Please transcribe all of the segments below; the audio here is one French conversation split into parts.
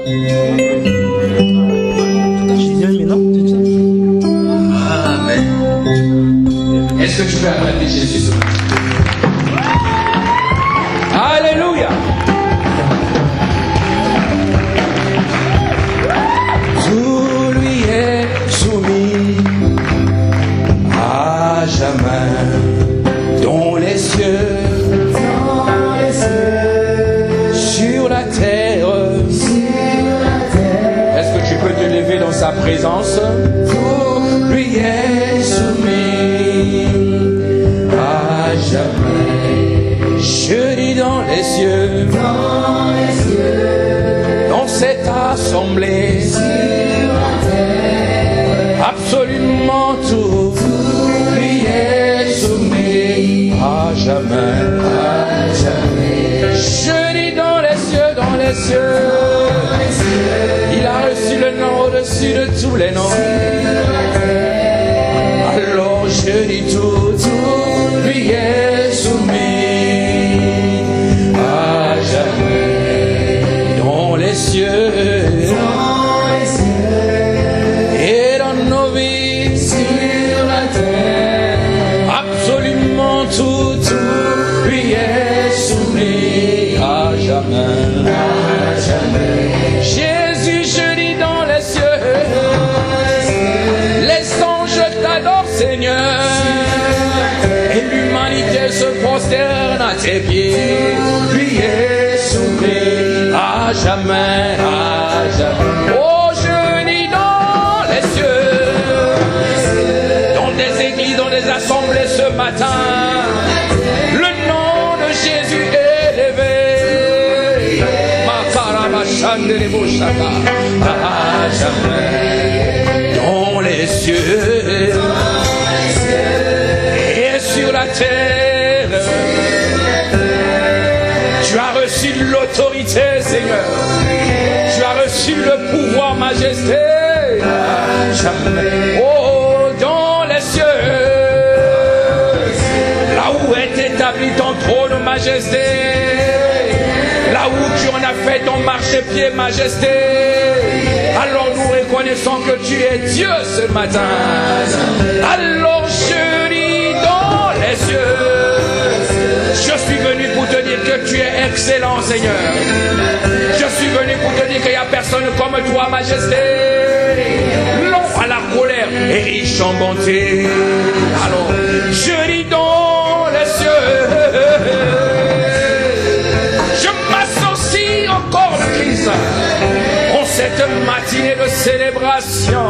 Amen. Est-ce que tu peux acclamer Jésus ce matin? Alléluia. Tout lui est soumis à jamais dans les cieux, sur la terre. Est-ce que tu peux te lever dans sa présence? Tout lui est soumis à jamais. Je dis dans les cieux, dans cette assemblée, absolument tout lui est soumis à jamais, à jamais. Je dis dans les cieux, il a reçu le nom au-dessus de tous les noms. Alors je dis tout lui est soumis à jamais dans les cieux. Et dans nos vies sur la terre, absolument tout lui est soumis à jamais, à jamais. Jésus, je dis dans les cieux, les anges t'adorent, Seigneur, et l'humanité se prosterne à tes pieds. Lui est soumis à jamais, à jamais. Oh, je dis dans les cieux, dans des églises, dans des assemblées ce matin, le nom de Jésus est élevé. À jamais, dans les cieux et sur la terre, tu as reçu l'autorité, Seigneur. Tu as reçu le pouvoir, majesté. À jamais. Oh, dans les cieux, là où est établi ton trône, majesté, là où tu en as fait ton marchepied, majesté. Alors nous reconnaissons que tu es Dieu ce matin. Alors je dis dans les cieux, je suis venu pour te dire que tu es excellent, Seigneur. Je suis venu pour te dire qu'il n'y a personne comme toi, majesté. Long à la colère et riche en bonté. Alors je dis dans les cieux, je m'associe au corps de Christ en cette matinée de célébration.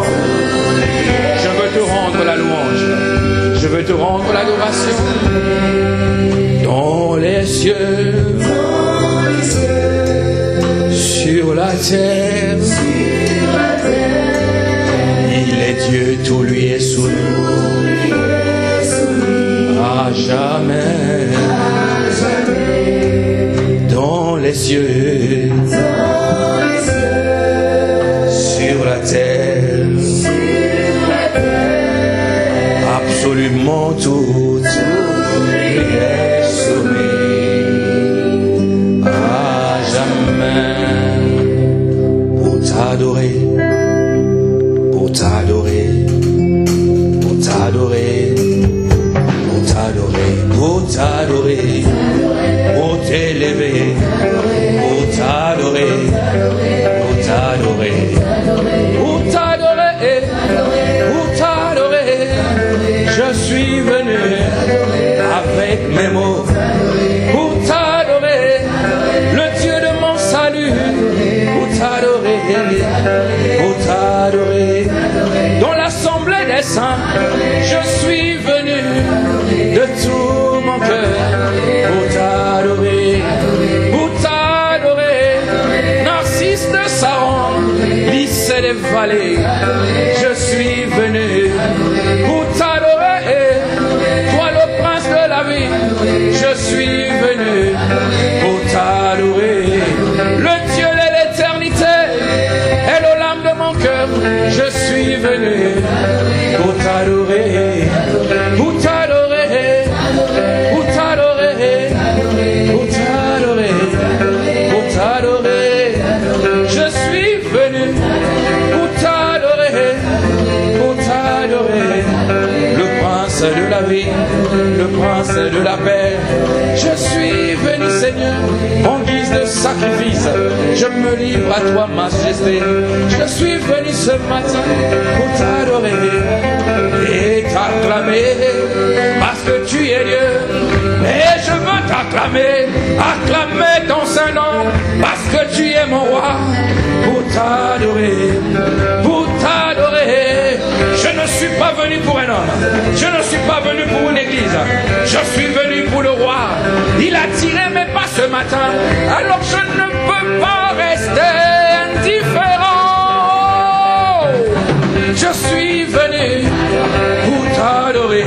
Je veux te rendre la louange, je veux te rendre l'adoration. Dans les cieux, sur la terre, il est Dieu, tout lui est soumis à jamais. Dans les cieux, sur la terre, absolument tout lui est soumis à jamais. Pour t'adorer, pour t'adorer, pour t'adorer, pour t'adorer, pour t'adorer, pour t'élever, pour t'adorer, pour t'adorer, pour t'adorer, pour t'adorer. Je suis venu avec mes mots pour t'adorer, le Dieu de mon salut, pour t'adorer, pour t'adorer. Dans l'assemblée des saints, je suis venu de tout mon cœur pour t'adorer, pour t'adorer. Narcisse de Saron, lys des vallées, je suis venu pour t'adorer. Toi le prince de la vie, je suis venu pour t'adorer. Le Dieu de l'éternité est le lame de mon cœur, je suis venu pour t'adorer, pour t'adorer, pour t'adorer, pour t'adorer, pour t'adorer. Je suis de la paix. Je suis venu, Seigneur, en guise de sacrifice. Je me livre à toi, majesté. Je suis venu ce matin pour t'adorer et t'acclamer, parce que tu es Dieu. Et je veux t'acclamer, acclamer ton Saint-Nom, parce que tu es mon roi, pour t'adorer, pour t'adorer. Je ne suis pas venu pour un homme, je ne suis pas venu pour une église, je suis venu pour le roi. Il a tiré mes pas ce matin, alors je ne peux pas rester indifférent. Je suis venu pour t'adorer,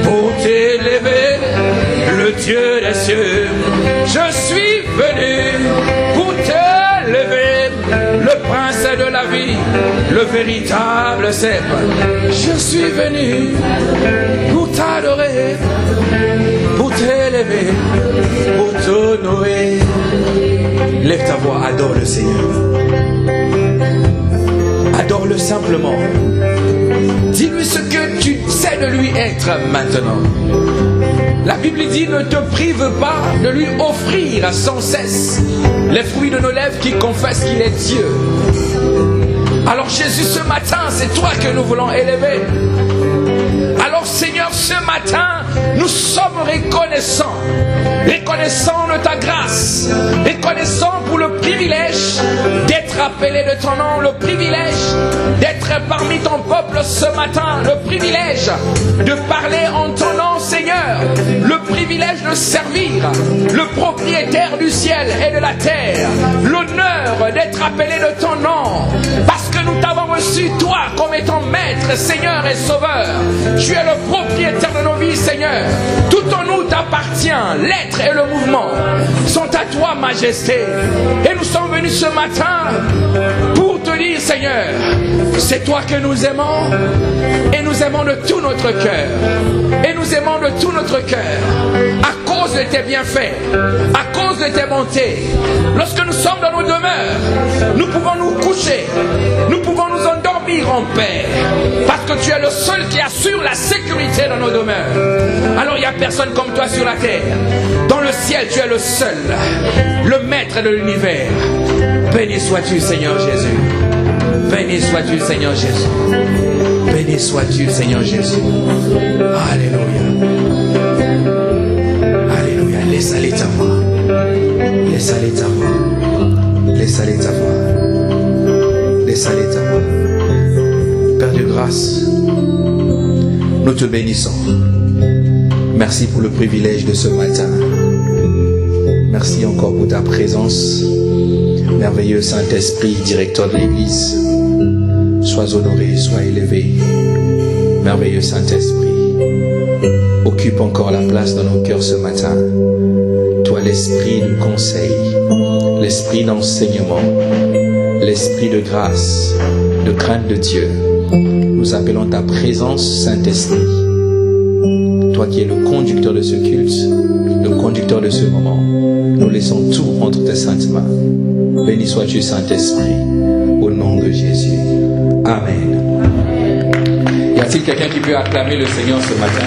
pour t'élever, le Dieu des cieux. Je suis venu pour t'élever, le prince de la vie, le véritable cèpe. Je suis venu pour t'adorer, pour t'élever, pour t'honorer. Lève ta voix, adore le Seigneur. Adore-le simplement. Dis-lui ce que tu sais de lui être maintenant. La Bible dit, ne te prive pas de lui offrir sans cesse les fruits de nos lèvres qui confessent qu'il est Dieu. Alors Jésus, ce matin, c'est toi que nous voulons élever. Alors Seigneur, ce matin, nous sommes reconnaissants. Reconnaissants de ta grâce. Reconnaissants pour le privilège d'être appelé de ton nom. Le privilège d'être parmi ton peuple ce matin. Le privilège de parler en ton nom, Seigneur. Le privilège de servir le propriétaire du ciel et de la terre. L'honneur d'être appelé de ton nom. Parce que nous t'avons reçu, toi, comme étant maître, Seigneur et Sauveur. Tu es le propriétaire de nos vies, Seigneur. Tout en nous t'appartient. L'être et le mouvement sont à toi, majesté. Et nous sommes venus ce matin pour te dire, Seigneur, c'est toi que nous aimons. Et nous aimons de tout notre cœur. Et nous aimons de tout notre cœur. À cause de tes bienfaits. À cause de tes bontés. Lorsque nous sommes dans nos demeures, nous pouvons nous coucher. Nous pouvons nous endormir en paix. Parce que tu es le seul qui assure la sécurité dans nos demeures. Alors il n'y a personne comme toi sur la terre. Dans le ciel, tu es le seul, le maître de l'univers. Béni sois-tu, Seigneur Jésus. Béni sois-tu, Seigneur Jésus. Béni sois-tu, Seigneur Jésus. Alléluia. Alléluia. Laisse aller ta voix. Laisse aller ta voix. Laisse aller ta voix. Laisse aller ta voix. Père de grâce, nous te bénissons. Merci pour le privilège de ce matin. Merci encore pour ta présence. Merveilleux Saint-Esprit, directeur de l'Église. Sois honoré, sois élevé. Merveilleux Saint-Esprit, occupe encore la place dans nos cœurs ce matin. Toi, l'esprit de conseil, l'esprit d'enseignement, l'esprit de grâce, de crainte de Dieu. Nous appelons ta présence, Saint-Esprit. Toi qui es le conducteur de ce culte, le conducteur de ce moment, nous laissons tout entre tes saintes mains. Béni sois-tu, Saint-Esprit, au nom de Jésus. Amen. Y a-t-il quelqu'un qui peut acclamer le Seigneur ce matin?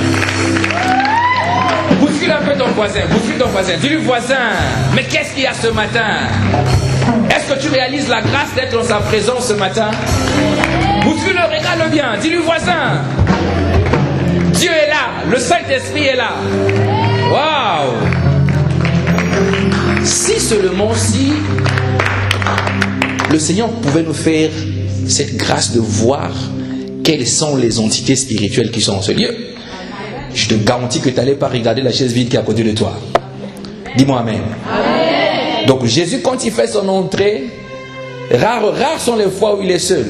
Bouscule un peu ton voisin, bouscule ton voisin. Dis-lui, voisin, mais qu'est-ce qu'il y a ce matin? Est-ce que tu réalises la grâce d'être dans sa présence ce matin? Bouscule-le, regarde-le bien. Dis-lui, voisin, Dieu est là, le Saint-Esprit est là. Waouh! Si seulement si le Seigneur pouvait nous faire cette grâce de voir quelles sont les entités spirituelles qui sont en ce lieu, je te garantis que tu n'allais pas regarder la chaise vide qui est à côté de toi. Dis-moi amen. Amen. Donc Jésus, quand il fait son entrée, rares sont les fois où il est seul.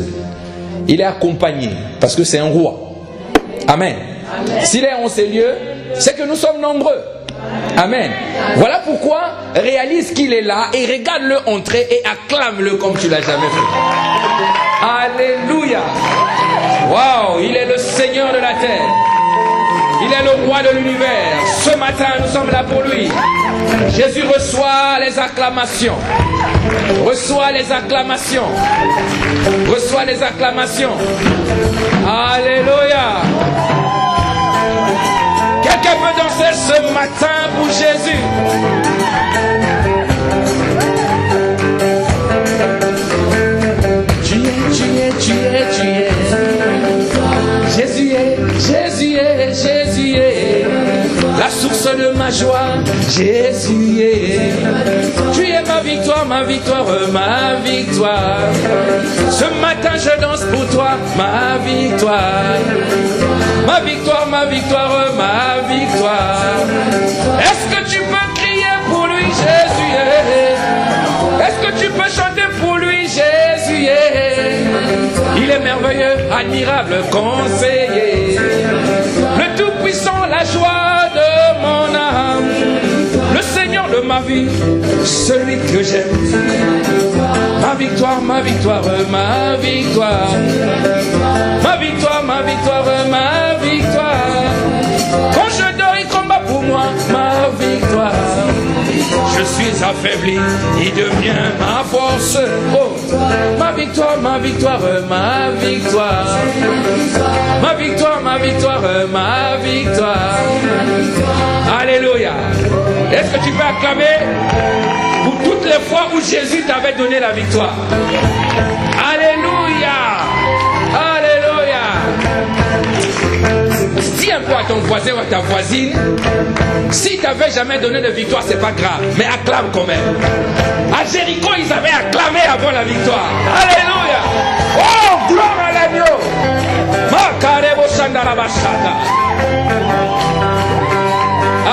Il est accompagné parce que c'est un roi. Amen. Amen. S'il est en ces lieux, c'est que nous sommes nombreux. Amen. Voilà pourquoi réalise qu'il est là et regarde-le entrer et acclame-le comme tu l'as jamais fait. Alléluia. Waouh, il est le Seigneur de la terre. Il est le roi de l'univers. Ce matin, nous sommes là pour lui. Jésus reçoit les acclamations. Reçoit les acclamations. Reçoit les acclamations. Alléluia. Quelqu'un peut danser ce matin pour Jésus. Tu es. Jésus est la source de ma joie. Jésus est. Tu es ma victoire, ma victoire. Ce matin je danse pour toi, ma victoire. Ma victoire. Est-ce que tu peux crier pour lui, Jésus est? Est-ce que tu peux chanter pour lui, Jésus est? Il est merveilleux, admirable, conseiller, le tout-puissant, la joie de mon âme, le Seigneur de ma vie, celui que j'aime. Ma victoire. Quand je dors, il combat pour moi, ma victoire. Je suis affaibli, il devient ma force. Oh, ma victoire. Alléluia. Est-ce que tu peux acclamer pour toutes les fois où Jésus t'avait donné la victoire? Alléluia. Dis un peu à ton voisin ou à ta voisine, si tu n'avais jamais donné de victoire, c'est pas grave, mais acclame quand même. À Jéricho, ils avaient acclamé avant la victoire. Alléluia. Oh, gloire à l'agneau.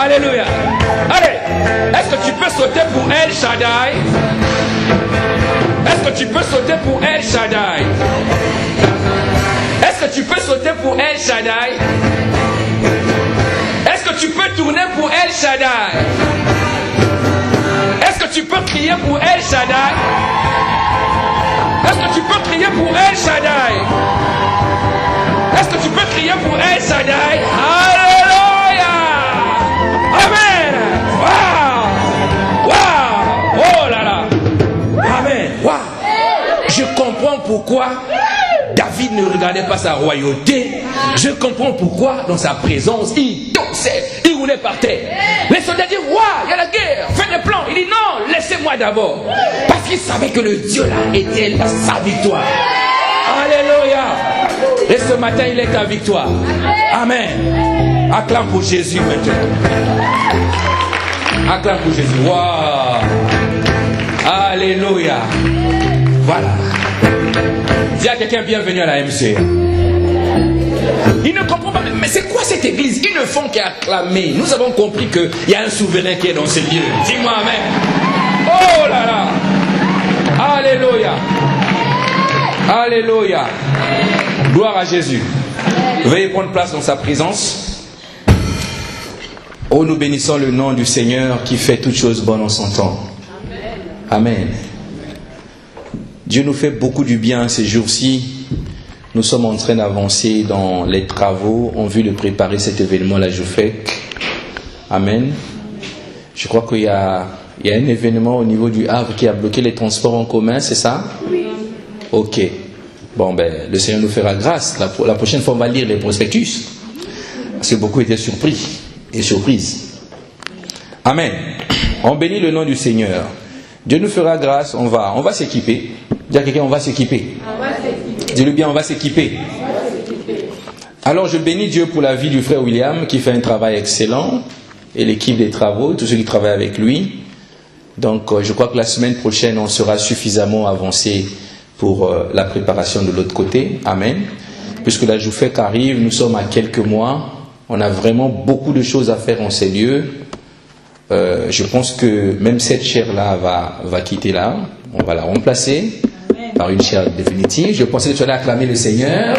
Alléluia. Allez, est-ce que tu peux sauter pour El Shaddai? Est-ce que tu peux sauter pour El Shaddai? Est-ce que tu peux sauter pour El Shaddai? Est-ce que tu peux tourner pour El Shaddai? Est-ce que tu peux crier pour El Shaddai? Est-ce que tu peux crier pour El Shaddai? Est-ce que tu peux crier pour El Shaddai? Alléluia! Amen! Wow! Oh là là! Amen! Wow! Je comprends pourquoi David ne regardait pas sa royauté. Je comprends pourquoi dans sa présence il dansait, il roulait par terre. Les soldats disent: roi, il y a la guerre, fais des plans. Il dit: non, laissez-moi d'abord. Parce qu'il savait que le Dieu là était sa victoire. Alléluia. Et ce matin il est ta victoire. Amen. Acclame pour Jésus maintenant. Acclame pour Jésus. Wow. Alléluia. Voilà. Dis à quelqu'un: bienvenue à la MC. Ils ne comprennent pas, mais c'est quoi cette église? Ils ne font qu'acclamer. Nous avons compris qu'il y a un souverain qui est dans ces lieux. Dis-moi amen. Oh là là. Alléluia. Alléluia. Gloire à Jésus. Veuillez prendre place dans sa présence. Oh, nous bénissons le nom du Seigneur qui fait toutes choses bonnes en son temps. Amen. Dieu nous fait beaucoup du bien ces jours-ci. Nous sommes en train d'avancer dans les travaux en vue de préparer cet événement, la JOUFEC. Amen. Je crois qu'il y a un événement au niveau du Havre qui a bloqué les transports en commun, c'est ça? Oui. Ok. Bon, ben, le Seigneur nous fera grâce. La prochaine fois, on va lire les prospectus. Parce que beaucoup étaient surpris et surprises. Amen. On bénit le nom du Seigneur. Dieu nous fera grâce, on va s'équiper. Dis à quelqu'un: on va s'équiper. Dis-le bien: on va s'équiper. Alors je bénis Dieu pour la vie du frère William qui fait un travail excellent, et l'équipe des travaux, tous ceux qui travaillent avec lui. Donc je crois que la semaine prochaine on sera suffisamment avancé pour la préparation de l'autre côté. Amen. Puisque la JOUFEC arrive, nous sommes à quelques mois, on a vraiment beaucoup de choses à faire en ces lieux. Je pense que même cette chaire-là va quitter là. On va la remplacer par une chaire définitive. Je pensais que tu allais acclamer le Seigneur.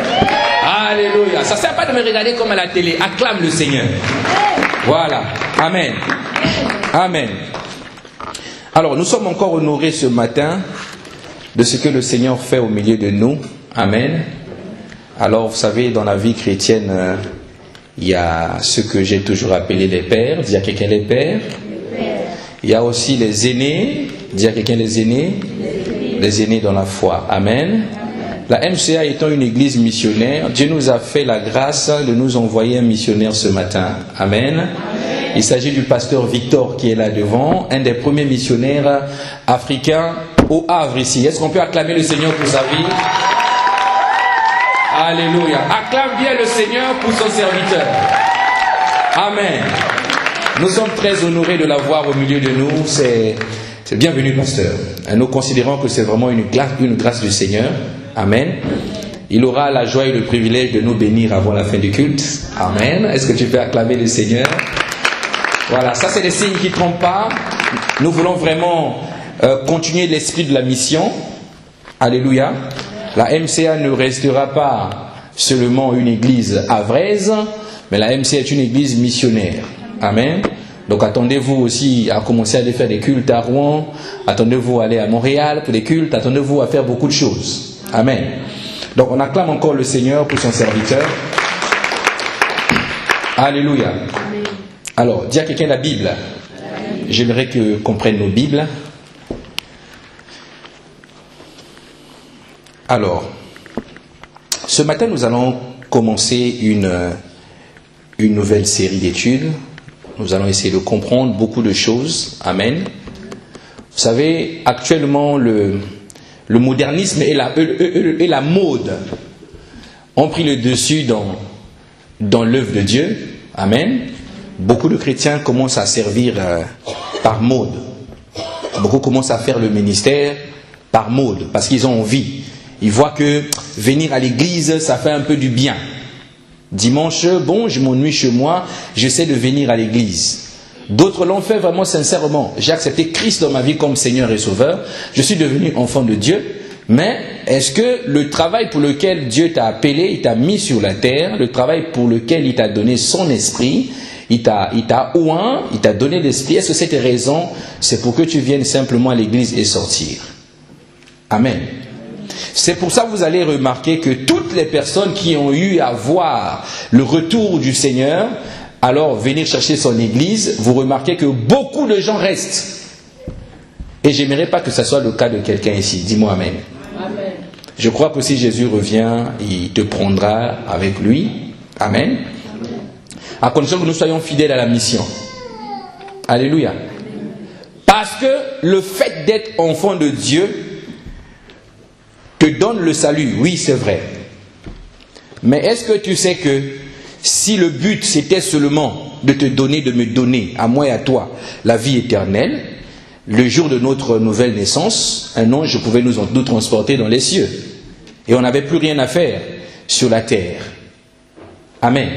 Alléluia. Ça ne sert pas de me regarder comme à la télé. Acclame le Seigneur. Voilà. Amen. Amen. Alors, nous sommes encore honorés ce matin de ce que le Seigneur fait au milieu de nous. Amen. Alors, vous savez, dans la vie chrétienne, il y a ce que j'ai toujours appelé les pères. Dis à quelqu'un: les pères. Il y a aussi les aînés. Dis à quelqu'un: les aînés. Les aînés dans la foi. Amen. La MCA étant une église missionnaire, Dieu nous a fait la grâce de nous envoyer un missionnaire ce matin. Amen. Il s'agit du pasteur Victor qui est là devant, un des premiers missionnaires africains au Havre ici. Est-ce qu'on peut acclamer le Seigneur pour sa vie? Alléluia. Acclame bien le Seigneur pour son serviteur. Amen. Nous sommes très honorés de l'avoir au milieu de nous. C'est bienvenu, pasteur. Nous considérons que c'est vraiment une grâce du Seigneur. Amen. Il aura la joie et le privilège de nous bénir avant la fin du culte. Amen. Est-ce que tu peux acclamer le Seigneur? Voilà, ça c'est des signes qui ne trompent pas. Nous voulons vraiment continuer l'esprit de la mission. Alléluia. La MCA ne restera pas seulement une église havraise, mais la MCA est une église missionnaire. Amen. Donc attendez-vous aussi à commencer à aller faire des cultes à Rouen, attendez-vous à aller à Montréal pour des cultes, attendez-vous à faire beaucoup de choses. Amen. Donc on acclame encore le Seigneur pour son serviteur. Alléluia. Amen. Alors, dis à quelqu'un la Bible. J'aimerais qu'on prenne nos Bibles. Alors, ce matin nous allons commencer une nouvelle série d'études. Nous allons essayer de comprendre beaucoup de choses. Amen. Vous savez, actuellement, le modernisme et la mode ont pris le dessus dans l'œuvre de Dieu. Amen. Beaucoup de chrétiens commencent à servir par mode. Beaucoup commencent à faire le ministère par mode, parce qu'ils ont envie. Ils voient que venir à l'église, ça fait un peu du bien. Dimanche, bon, je m'ennuie chez moi, j'essaie de venir à l'église. D'autres l'ont fait vraiment sincèrement. J'ai accepté Christ dans ma vie comme Seigneur et Sauveur. Je suis devenu enfant de Dieu. Mais est-ce que le travail pour lequel Dieu t'a appelé, il t'a mis sur la terre, le travail pour lequel il t'a donné son esprit, il t'a oint, il t'a donné l'esprit, est-ce que cette raison, c'est pour que tu viennes simplement à l'église et sortir? Amen. C'est pour ça que vous allez remarquer que toutes les personnes qui ont eu à voir le retour du Seigneur, alors venir chercher son église, vous remarquez que beaucoup de gens restent. Et j'aimerais pas que ce soit le cas de quelqu'un ici. Dis-moi Amen. Amen. Je crois que si Jésus revient, il te prendra avec lui. Amen. À condition que nous soyons fidèles à la mission. Alléluia. Parce que le fait d'être enfant de Dieu te donne le salut. Oui, c'est vrai. Mais est-ce que tu sais que si le but c'était seulement de te donner, de me donner, à moi et à toi, la vie éternelle, le jour de notre nouvelle naissance, un ange pouvait nous transporter dans les cieux. Et on n'avait plus rien à faire sur la terre. Amen.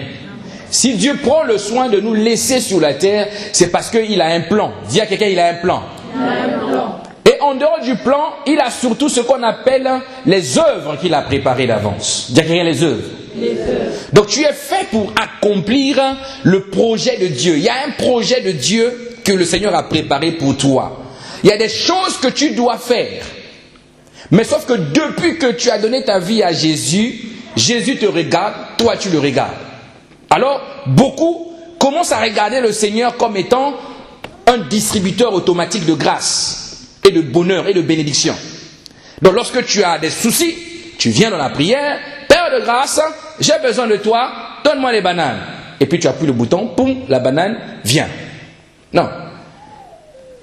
Si Dieu prend le soin de nous laisser sur la terre, c'est parce qu'il a un plan. Dis à quelqu'un, il a un plan. Il a un plan. Et en dehors du plan, il a surtout ce qu'on appelle les œuvres qu'il a préparées d'avance. Dis à quelqu'un les œuvres. Donc tu es fait pour accomplir le projet de Dieu. Il y a un projet de Dieu que le Seigneur a préparé pour toi. Il y a des choses que tu dois faire. Mais sauf que depuis que tu as donné ta vie à Jésus, Jésus te regarde, toi tu le regardes. Alors, beaucoup commencent à regarder le Seigneur comme étant un distributeur automatique de grâce et de bonheur et de bénédiction. Donc lorsque tu as des soucis, tu viens dans la prière, Père de grâce, j'ai besoin de toi, donne-moi les bananes. Et puis tu appuies le bouton, poum, la banane vient. Non.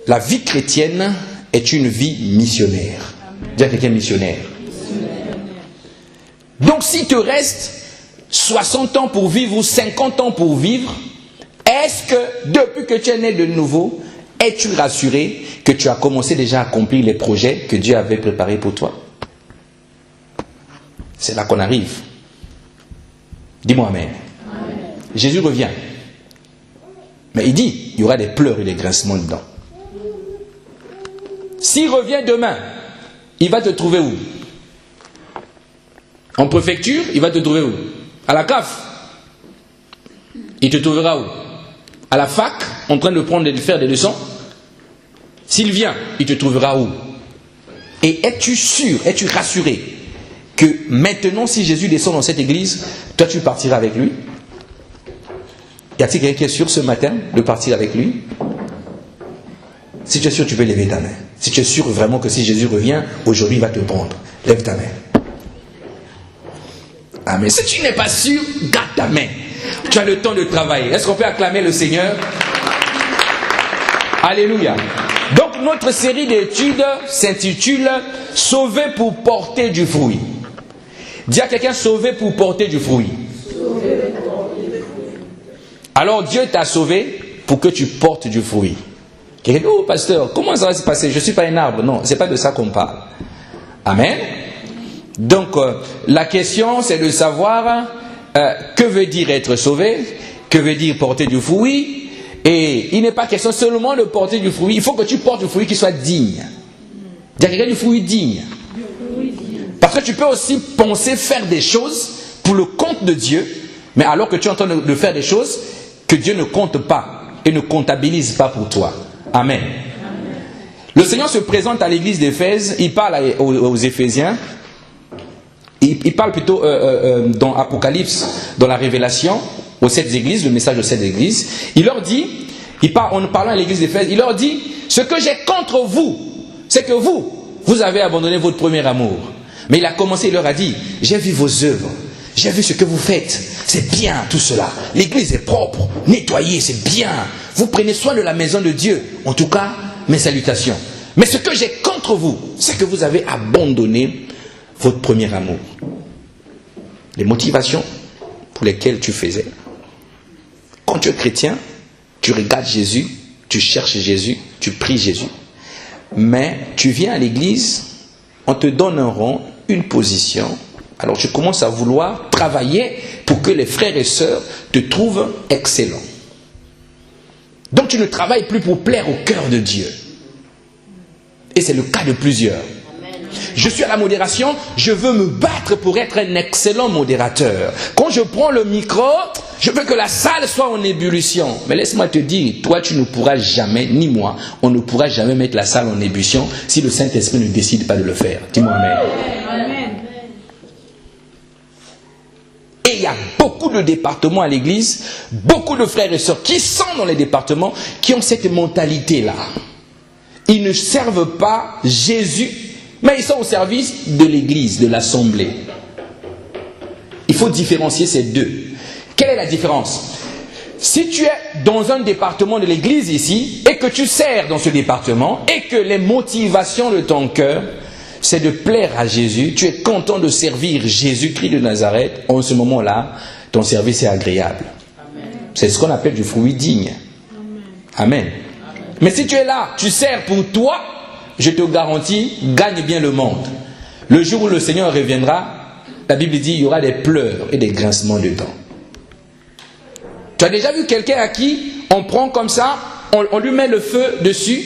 La vie chrétienne est une vie missionnaire. Dis à quelqu'un missionnaire. Donc s'il te reste 60 ans pour vivre ou 50 ans pour vivre, est-ce que depuis que tu es né de nouveau, es-tu rassuré que tu as commencé déjà à accomplir les projets que Dieu avait préparés pour toi? C'est là qu'on arrive. Dis-moi Amen. Amen. Jésus revient. Mais il dit, il y aura des pleurs et des grincements dedans. S'il revient demain, il va te trouver où? En préfecture, il va te trouver où? À la CAF. Il te trouvera où? À la fac, en train de faire des leçons. S'il vient, il te trouvera où? Et es-tu sûr, es-tu rassuré que maintenant, si Jésus descend dans cette église, toi tu partiras avec lui? Y a-t-il quelqu'un qui est sûr ce matin de partir avec lui? Si tu es sûr, tu peux lever ta main. Si tu es sûr vraiment que si Jésus revient, aujourd'hui il va te prendre, lève ta main. Amen. Si tu n'es pas sûr, garde ta main. Tu as le temps de travailler. Est-ce qu'on peut acclamer le Seigneur? Alléluia. Donc notre série d'études s'intitule « Sauvé pour porter du fruit ». Dis à quelqu'un « Sauvé pour porter du fruit ». Alors Dieu t'a sauvé pour que tu portes du fruit. Quelqu'un dit « Oh pasteur, comment ça va se passer? Je ne suis pas un arbre. » Non, ce n'est pas de ça qu'on parle. Amen. Donc la question c'est de savoir que veut dire être sauvé, que veut dire porter du fruit. Et il n'est pas question seulement de porter du fruit. Il faut que tu portes du fruit qui soit digne. Dis à quelqu'un du fruit digne. Parce que tu peux aussi penser faire des choses pour le compte de Dieu, mais alors que tu es en train de faire des choses que Dieu ne compte pas et ne comptabilise pas pour toi. Amen. Le Seigneur se présente à l'église d'Éphèse, il parle aux Éphésiens, il parle plutôt dans Apocalypse, dans la Révélation, aux 7 églises, le message aux 7 églises. Il leur dit, en parlant à l'église d'Éphèse, il leur dit, ce que j'ai contre vous, c'est que vous avez abandonné votre premier amour. Mais il a commencé, il leur a dit, j'ai vu vos œuvres, j'ai vu ce que vous faites, c'est bien tout cela. L'église est propre, nettoyée, c'est bien. Vous prenez soin de la maison de Dieu. En tout cas, mes salutations. Mais ce que j'ai contre vous, c'est que vous avez abandonné votre premier amour. Les motivations pour lesquelles tu faisais. Quand tu es chrétien, tu regardes Jésus, tu cherches Jésus, tu pries Jésus. Mais tu viens à l'église, on te donne un rang, une position. Alors tu commences à vouloir travailler pour que les frères et sœurs te trouvent excellent. Donc tu ne travailles plus pour plaire au cœur de Dieu. Et c'est le cas de plusieurs. Je suis à la modération, je veux me battre pour être un excellent modérateur. Quand je prends le micro, je veux que la salle soit en ébullition. Mais laisse-moi te dire, toi tu ne pourras jamais, ni moi, on ne pourra jamais mettre la salle en ébullition si le Saint-Esprit ne décide pas de le faire. Dis-moi amen. Amen. Et il y a beaucoup de départements à l'église, beaucoup de frères et sœurs qui sont dans les départements, qui ont cette mentalité-là. Ils ne servent pas Jésus, mais ils sont au service de l'église, de l'assemblée. Il faut différencier ces deux. Quelle est la différence? Si tu es dans un département de l'église ici, et que tu sers dans ce département, et que les motivations de ton cœur, c'est de plaire à Jésus, tu es content de servir Jésus-Christ de Nazareth, en ce moment-là, ton service est agréable. Amen. C'est ce qu'on appelle du fruit digne. Amen. Amen. Mais si tu es là, tu sers pour toi, je te garantis, gagne bien le monde. Le jour où le Seigneur reviendra, la Bible dit, il y aura des pleurs et des grincements de dents. Tu as déjà vu quelqu'un à qui on prend comme ça, on lui met le feu dessus,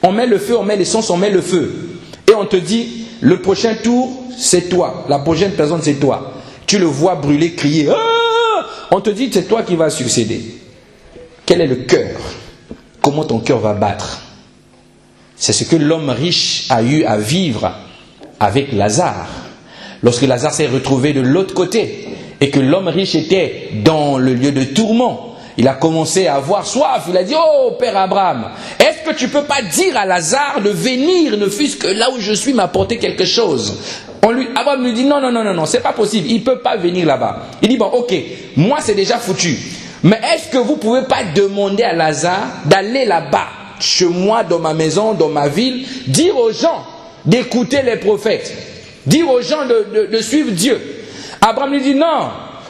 on met le feu, on met l'essence, on met le feu. Et on te dit, le prochain tour, c'est toi. La prochaine personne, c'est toi. Tu le vois brûler, crier. Ah! On te dit, c'est toi qui vas succéder. Quel est le cœur? Comment ton cœur va battre? C'est ce que l'homme riche a eu à vivre avec Lazare. Lorsque Lazare s'est retrouvé de l'autre côté et que l'homme riche était dans le lieu de tourment, il a commencé à avoir soif. Il a dit, oh Père Abraham, est-ce que tu ne peux pas dire à Lazare de venir, ne fût-ce que là où je suis, m'apporter quelque chose? Abraham lui dit, non, c'est pas possible, il ne peut pas venir là-bas. Il dit, bon ok, moi c'est déjà foutu. Mais est-ce que vous ne pouvez pas demander à Lazare d'aller là-bas, chez moi, dans ma maison, dans ma ville, dire aux gens d'écouter les prophètes, dire aux gens de suivre Dieu? Abraham lui dit, non,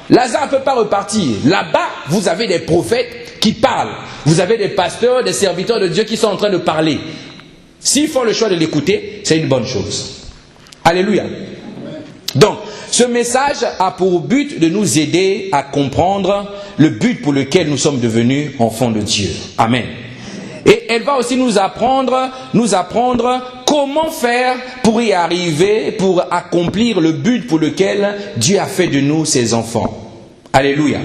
Lazare ne peut pas repartir. Là-bas, vous avez des prophètes qui parlent. Vous avez des pasteurs, des serviteurs de Dieu qui sont en train de parler. S'ils font le choix de l'écouter, c'est une bonne chose. Alléluia. Donc, ce message a pour but de nous aider à comprendre le but pour lequel nous sommes devenus enfants de Dieu. Amen. Et elle va aussi nous apprendre comment faire pour y arriver, pour accomplir le but pour lequel Dieu a fait de nous ses enfants. Alléluia.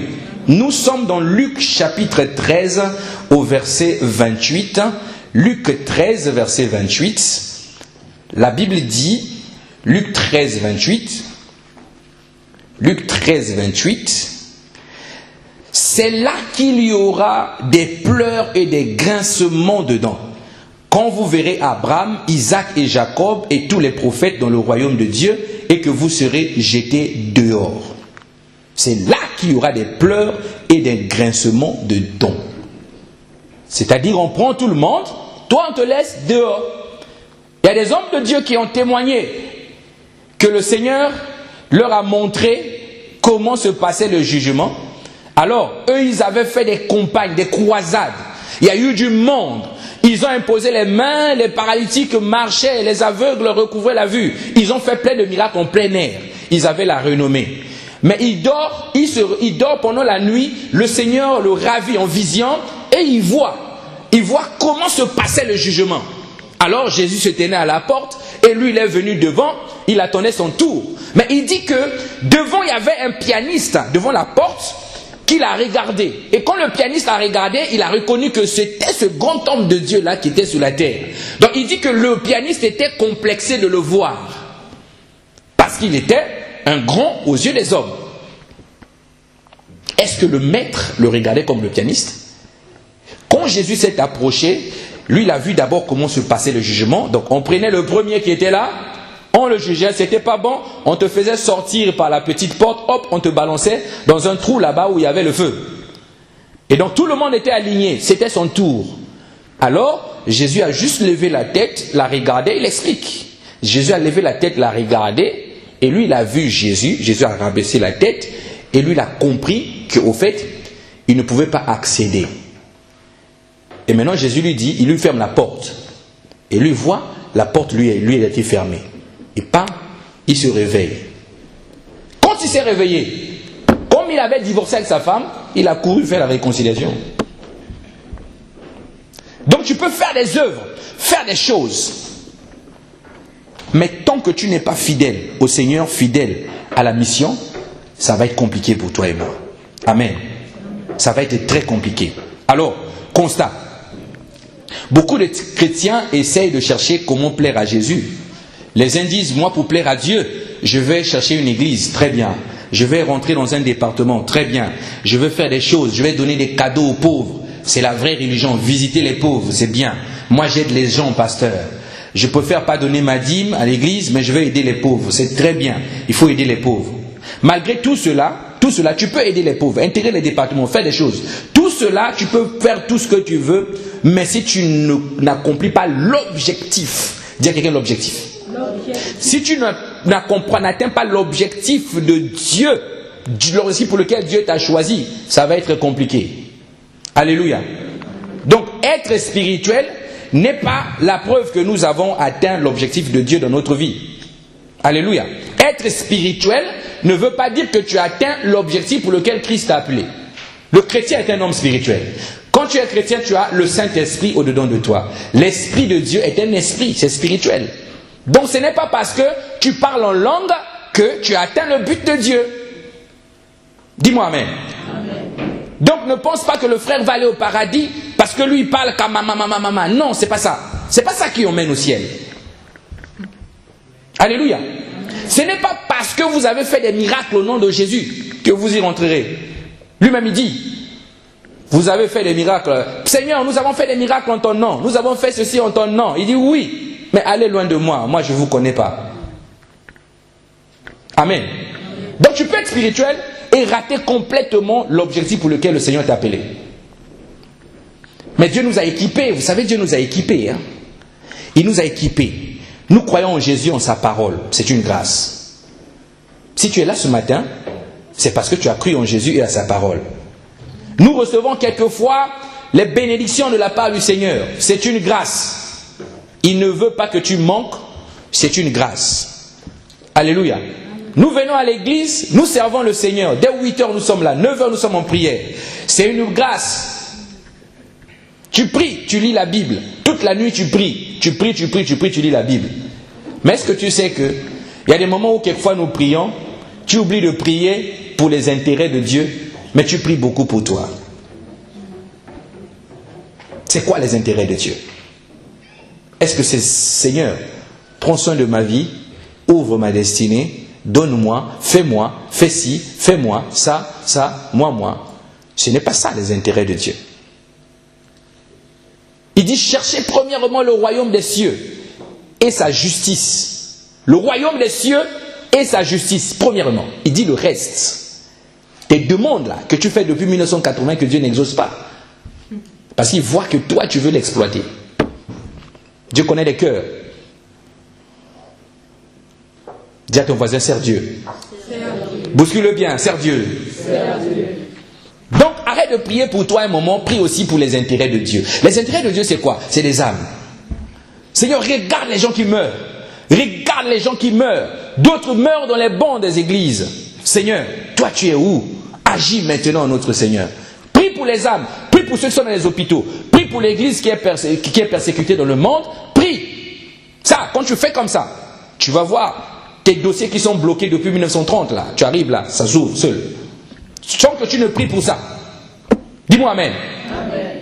Nous sommes dans Luc chapitre 13 au verset 28. Luc 13 verset 28. La Bible dit, Luc 13 28. Luc 13 28. C'est là qu'il y aura des pleurs et des grincements de dents. Quand vous verrez Abraham, Isaac et Jacob et tous les prophètes dans le royaume de Dieu et que vous serez jetés dehors. C'est là qu'il y aura des pleurs et des grincements de dents. C'est-à-dire, on prend tout le monde, toi on te laisse dehors. Il y a des hommes de Dieu qui ont témoigné que le Seigneur leur a montré comment se passait le jugement. Alors, eux, ils avaient fait des campagnes, des croisades. Il y a eu du monde. Ils ont imposé les mains, les paralytiques marchaient, les aveugles recouvraient la vue. Ils ont fait plein de miracles en plein air. Ils avaient la renommée. Mais il dort pendant la nuit, le Seigneur le ravit en vision et il voit comment se passait le jugement. Alors Jésus se tenait à la porte et lui il est venu devant, il attendait son tour. Mais il dit que devant il y avait un pianiste devant la porte qui l'a regardé. Et quand le pianiste l'a regardé, il a reconnu que c'était ce grand homme de Dieu là qui était sur la terre. Donc il dit que le pianiste était complexé de le voir. Parce qu'il était un grand aux yeux des hommes. Est-ce que le maître le regardait comme le pianiste? Quand Jésus s'est approché, lui il a vu d'abord comment se passait le jugement. Donc on prenait le premier qui était là, on le jugeait, c'était pas bon, on te faisait sortir par la petite porte, hop, on te balançait dans un trou là-bas où il y avait le feu. Et donc tout le monde était aligné, c'était son tour. Alors Jésus a juste levé la tête, l'a regardé, il explique. Jésus a levé la tête, l'a regardé, et lui il a vu Jésus, Jésus a rabaissé la tête, et lui il a compris qu'au fait, il ne pouvait pas accéder. Et maintenant Jésus lui dit, il lui ferme la porte. Et lui voit, la porte lui a été fermée. Et pas, il se réveille. Quand il s'est réveillé, comme il avait divorcé avec sa femme, il a couru faire la réconciliation. Donc tu peux faire des œuvres, faire des choses. Mais tant que tu n'es pas fidèle au Seigneur, fidèle à la mission, ça va être compliqué pour toi et moi. Amen. Ça va être très compliqué. Alors, constat. Beaucoup de chrétiens essayent de chercher comment plaire à Jésus. Les uns disent, moi pour plaire à Dieu, je vais chercher une église, très bien. Je vais rentrer dans un département, très bien. Je vais faire des choses, je vais donner des cadeaux aux pauvres. C'est la vraie religion, visiter les pauvres, c'est bien. Moi j'aide les gens, pasteur. Je préfère pas donner ma dîme à l'église, mais je vais aider les pauvres, c'est très bien. Il faut aider les pauvres. Malgré tout cela, tu peux aider les pauvres, intégrer les départements, faire des choses. Tout cela, tu peux faire tout ce que tu veux, mais si tu n'accomplis pas l'objectif, dis à quelqu'un l'objectif. Si tu n'atteins pas l'objectif de Dieu, l'objectif pour lequel Dieu t'a choisi, ça va être compliqué. Alléluia. Donc, être spirituel n'est pas la preuve que nous avons atteint l'objectif de Dieu dans notre vie. Alléluia. Être spirituel ne veut pas dire que tu as atteint l'objectif pour lequel Christ t'a appelé. Le chrétien est un homme spirituel. Quand tu es chrétien, tu as le Saint-Esprit au-dedans de toi. L'Esprit de Dieu est un esprit, c'est spirituel. Donc ce n'est pas parce que tu parles en langue que tu as atteint le but de Dieu. Dis-moi amen. Amen. Donc ne pense pas que le frère va aller au paradis parce que lui il parle comme maman. Non, c'est pas ça. C'est pas ça qui emmène au ciel. Alléluia. Ce n'est pas parce que vous avez fait des miracles au nom de Jésus que vous y rentrerez. Lui-même il dit, vous avez fait des miracles. Seigneur, nous avons fait des miracles en ton nom. Nous avons fait ceci en ton nom. Il dit oui, mais allez loin de moi. Moi, je ne vous connais pas. Amen. Donc tu peux être spirituel et rater complètement l'objectif pour lequel le Seigneur t'a appelé. Mais Dieu nous a équipés. Vous savez, Dieu nous a équipés. Hein? Il nous a équipés. Nous croyons en Jésus, en sa parole. C'est une grâce. Si tu es là ce matin, c'est parce que tu as cru en Jésus et à sa parole. Nous recevons quelquefois les bénédictions de la part du Seigneur. C'est une grâce. Il ne veut pas que tu manques. C'est une grâce. Alléluia. Nous venons à l'église, nous servons le Seigneur. Dès 8h, nous sommes là. 9h, nous sommes en prière. C'est une grâce. Tu pries, tu lis la Bible. Toute la nuit, tu pries. Tu pries, tu lis la Bible. Mais est-ce que tu sais que il y a des moments où quelquefois nous prions, tu oublies de prier pour les intérêts de Dieu, mais tu pries beaucoup pour toi. C'est quoi les intérêts de Dieu? Est-ce que c'est Seigneur, prends soin de ma vie, ouvre ma destinée, donne-moi, fais ci, fais-moi, ça, moi. Ce n'est pas ça les intérêts de Dieu. Il dit cherchez premièrement le royaume des cieux et sa justice. Le royaume des cieux et sa justice, premièrement. Il dit le reste. tes demandes là, que tu fais depuis 1980 que Dieu n'exauce pas. Parce qu'il voit que toi, tu veux l'exploiter. Dieu connaît les cœurs. Dis à ton voisin, sers Dieu. Bouscule-le bien, sers Dieu. Donc, arrête de prier pour toi un moment, prie aussi pour les intérêts de Dieu. Les intérêts de Dieu, c'est quoi? C'est les âmes. Seigneur, regarde les gens qui meurent. Regarde les gens qui meurent. D'autres meurent dans les bancs des églises. Seigneur, toi tu es où? Agis maintenant, notre Seigneur. Prie pour les âmes. Prie pour ceux qui sont dans les hôpitaux. Prie pour l'église qui est persécutée dans le monde. Prie. Ça, quand tu fais comme ça, tu vas voir tes dossiers qui sont bloqués depuis 1930 là. Tu arrives là, ça s'ouvre seul. Sans que tu ne pries pour ça. Dis-moi amen. Amen.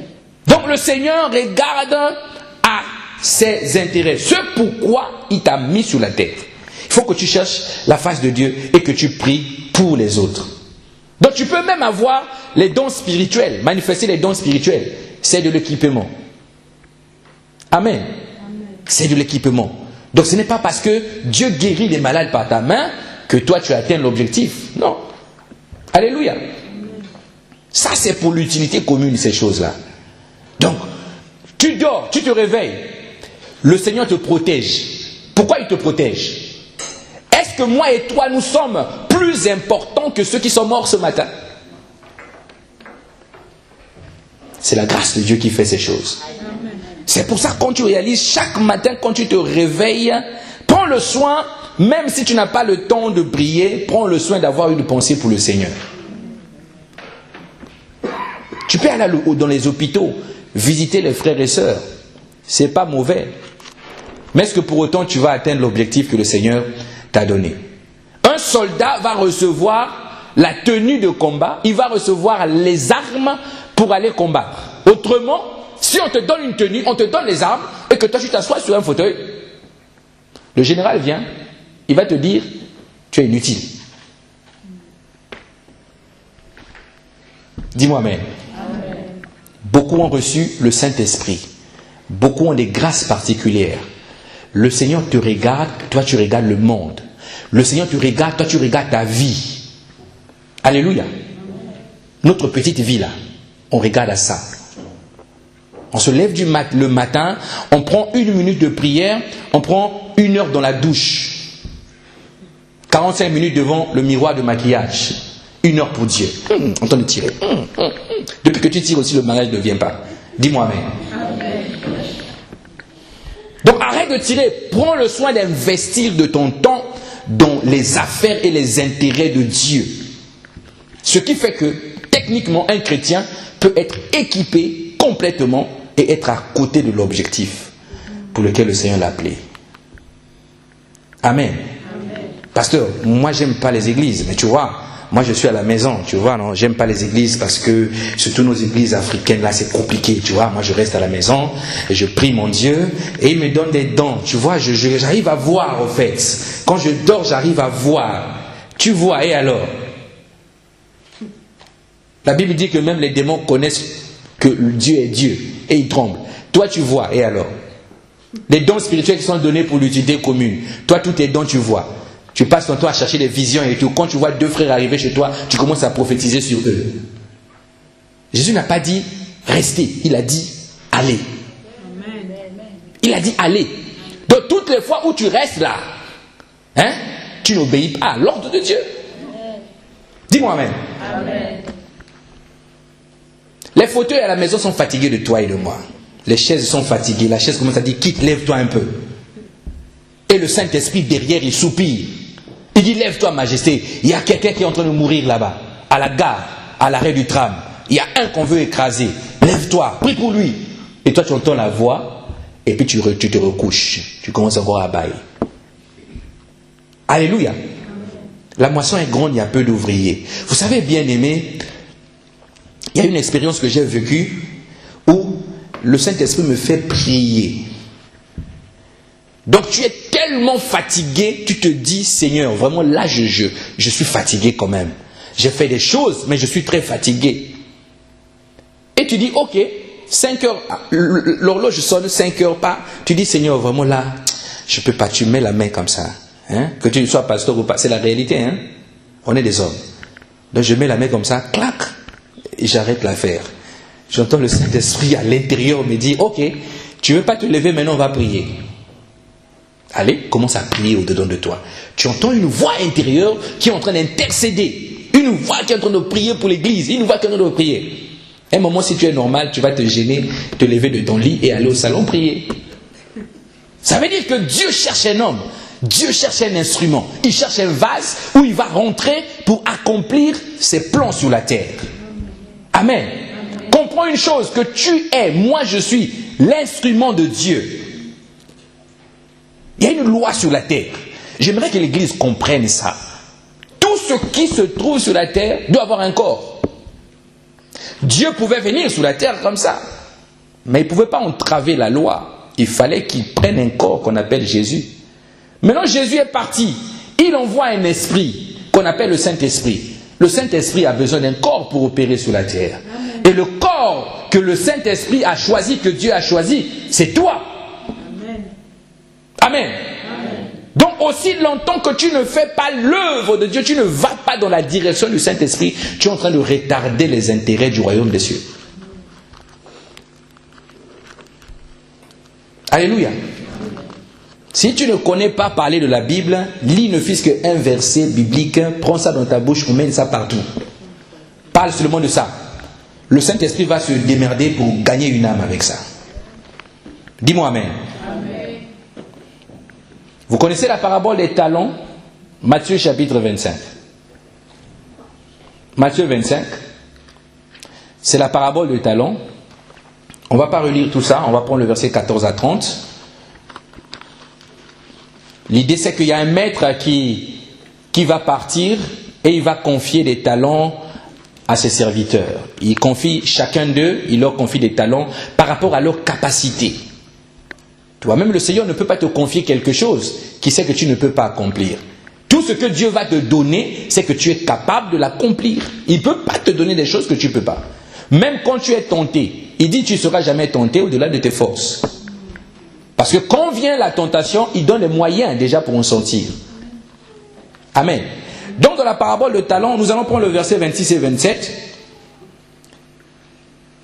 Donc le Seigneur regarde à ses intérêts. Ce pourquoi il t'a mis sur la tête. Il faut que tu cherches la face de Dieu et que tu pries pour les autres. Donc tu peux même avoir les dons spirituels, manifester les dons spirituels. C'est de l'équipement. Amen. Amen. C'est de l'équipement. Donc ce n'est pas parce que Dieu guérit les malades par ta main que toi tu atteins l'objectif. Non. Alléluia. Amen. Ça c'est pour l'utilité commune ces choses-là. Donc, tu dors, tu te réveilles. Le Seigneur te protège. Pourquoi il te protège? Est-ce que moi et toi, nous sommes plus importants que ceux qui sont morts ce matin? C'est la grâce de Dieu qui fait ces choses. C'est pour ça que quand tu réalises chaque matin, quand tu te réveilles, prends le soin, même si tu n'as pas le temps de prier, prends le soin d'avoir une pensée pour le Seigneur. Tu peux aller dans les hôpitaux, visiter les frères et sœurs. C'est pas mauvais. Mais est-ce que pour autant tu vas atteindre l'objectif que le Seigneur t'a donné? Un soldat va recevoir la tenue de combat, il va recevoir les armes pour aller combattre. Autrement, si on te donne une tenue, on te donne les armes et que toi tu t'assois sur un fauteuil, le général vient, il va te dire, tu es inutile. Dis-moi amen. Amen. Beaucoup ont reçu le Saint-Esprit. Beaucoup ont des grâces particulières. Le Seigneur te regarde, toi tu regardes le monde. Le Seigneur te regarde, toi tu regardes ta vie. Alléluia. Notre petite vie là, on regarde à ça. On se lève le matin, on prend 1 minute de prière, on prend 1 heure dans la douche. 45 minutes devant le miroir de maquillage. 1 heure pour Dieu. On t'en tirer. Depuis que tu tires aussi, le mariage ne vient pas. Dis-moi amen. Donc arrête de tirer, prends le soin d'investir de ton temps dans les affaires et les intérêts de Dieu. Ce qui fait que techniquement un chrétien peut être équipé complètement et être à côté de l'objectif pour lequel le Seigneur l'a appelé. Amen. Amen. Pasteur, moi j'aime pas les églises, mais tu vois, moi je suis à la maison, tu vois, non, j'aime pas les églises parce que, surtout nos églises africaines, là c'est compliqué, tu vois, moi je reste à la maison, et je prie mon Dieu, et il me donne des dons, tu vois, j'arrive à voir en fait, quand je dors j'arrive à voir, tu vois, et alors? La Bible dit que même les démons connaissent que Dieu est Dieu, et ils tremblent, toi tu vois, et alors? Les dons spirituels qui sont donnés pour l'utilité commune, toi tous tes dons tu vois. Tu passes ton temps à chercher des visions et tout. Quand tu vois 2 frères arriver chez toi, tu commences à prophétiser sur eux. Jésus n'a pas dit restez, il a dit allez. Il a dit allez. Donc toutes les fois où tu restes là, hein, tu n'obéis pas à l'ordre de Dieu. Dis-moi amen. Amen. Les fauteuils à la maison sont fatigués de toi et de moi. Les chaises sont fatiguées. La chaise commence à dire quitte, lève-toi un peu. Et le Saint-Esprit derrière, il soupire. Il dit, lève-toi, majesté. Il y a quelqu'un qui est en train de mourir là-bas, à la gare, à l'arrêt du tram. Il y a un qu'on veut écraser. Lève-toi, prie pour lui. Et toi, tu entends la voix, et puis tu te recouches. Tu commences encore à bailler. Alléluia. La moisson est grande, il y a peu d'ouvriers. Vous savez, bien aimé, il y a une expérience que j'ai vécue où le Saint-Esprit me fait prier. Donc tu es tellement fatigué, tu te dis, Seigneur, vraiment là je suis fatigué quand même. J'ai fait des choses, mais je suis très fatigué. Et tu dis, ok, 5 heures, l'horloge sonne, 5 heures pas. Tu dis, Seigneur, vraiment là, je ne peux pas, tu mets la main comme ça. Hein? Que tu sois pasteur ou pas, c'est la réalité. Hein? On est des hommes. Donc je mets la main comme ça, clac, et j'arrête l'affaire. J'entends le Saint-Esprit à l'intérieur me dire, ok, tu ne veux pas te lever, maintenant on va prier. Allez, commence à prier au-dedans de toi. Tu entends une voix intérieure qui est en train d'intercéder. Une voix qui est en train de prier pour l'église. Une voix qui est en train de prier. À un moment, si tu es normal, tu vas te gêner, te lever de ton lit et aller au salon prier. Ça veut dire que Dieu cherche un homme. Dieu cherche un instrument. Il cherche un vase où il va rentrer pour accomplir ses plans sur la terre. Amen. Comprends une chose, que tu es, moi je suis l'instrument de Dieu. Il y a une loi sur la terre. J'aimerais que l'Église comprenne ça. Tout ce qui se trouve sur la terre doit avoir un corps. Dieu pouvait venir sur la terre comme ça. Mais il ne pouvait pas entraver la loi. Il fallait qu'il prenne un corps qu'on appelle Jésus. Maintenant Jésus est parti. Il envoie un esprit qu'on appelle le Saint-Esprit. Le Saint-Esprit a besoin d'un corps pour opérer sur la terre. Amen. Et le corps que le Saint-Esprit a choisi, que Dieu a choisi, c'est toi. Amen. Amen. Amen. Donc aussi longtemps que tu ne fais pas l'œuvre de Dieu, tu ne vas pas dans la direction du Saint-Esprit, tu es en train de retarder les intérêts du royaume des cieux. Alléluia. Si tu ne connais pas parler de la Bible, lis ne fût-ce qu'un verset biblique, prends ça dans ta bouche, mène ça partout. Parle seulement de ça. Le Saint-Esprit va se démerder pour gagner une âme avec ça. Dis-moi Amen. Amen. Vous connaissez la parabole des talents? Matthieu chapitre 25. Matthieu 25, c'est la parabole des talents. On ne va pas relire tout ça, on va prendre le verset 14 à 30. L'idée c'est qu'il y a un maître qui va partir et il va confier des talents à ses serviteurs. Il confie chacun d'eux, il leur confie des talents par rapport à leur capacité. Toi-même le Seigneur ne peut pas te confier quelque chose qui sait que tu ne peux pas accomplir. Tout ce que Dieu va te donner, c'est que tu es capable de l'accomplir. Il ne peut pas te donner des choses que tu ne peux pas. Même quand tu es tenté, il dit tu ne seras jamais tenté au-delà de tes forces. Parce que quand vient la tentation, il donne les moyens déjà pour en sortir. Amen. Donc dans la parabole de talent, nous allons prendre le verset 26 et 27.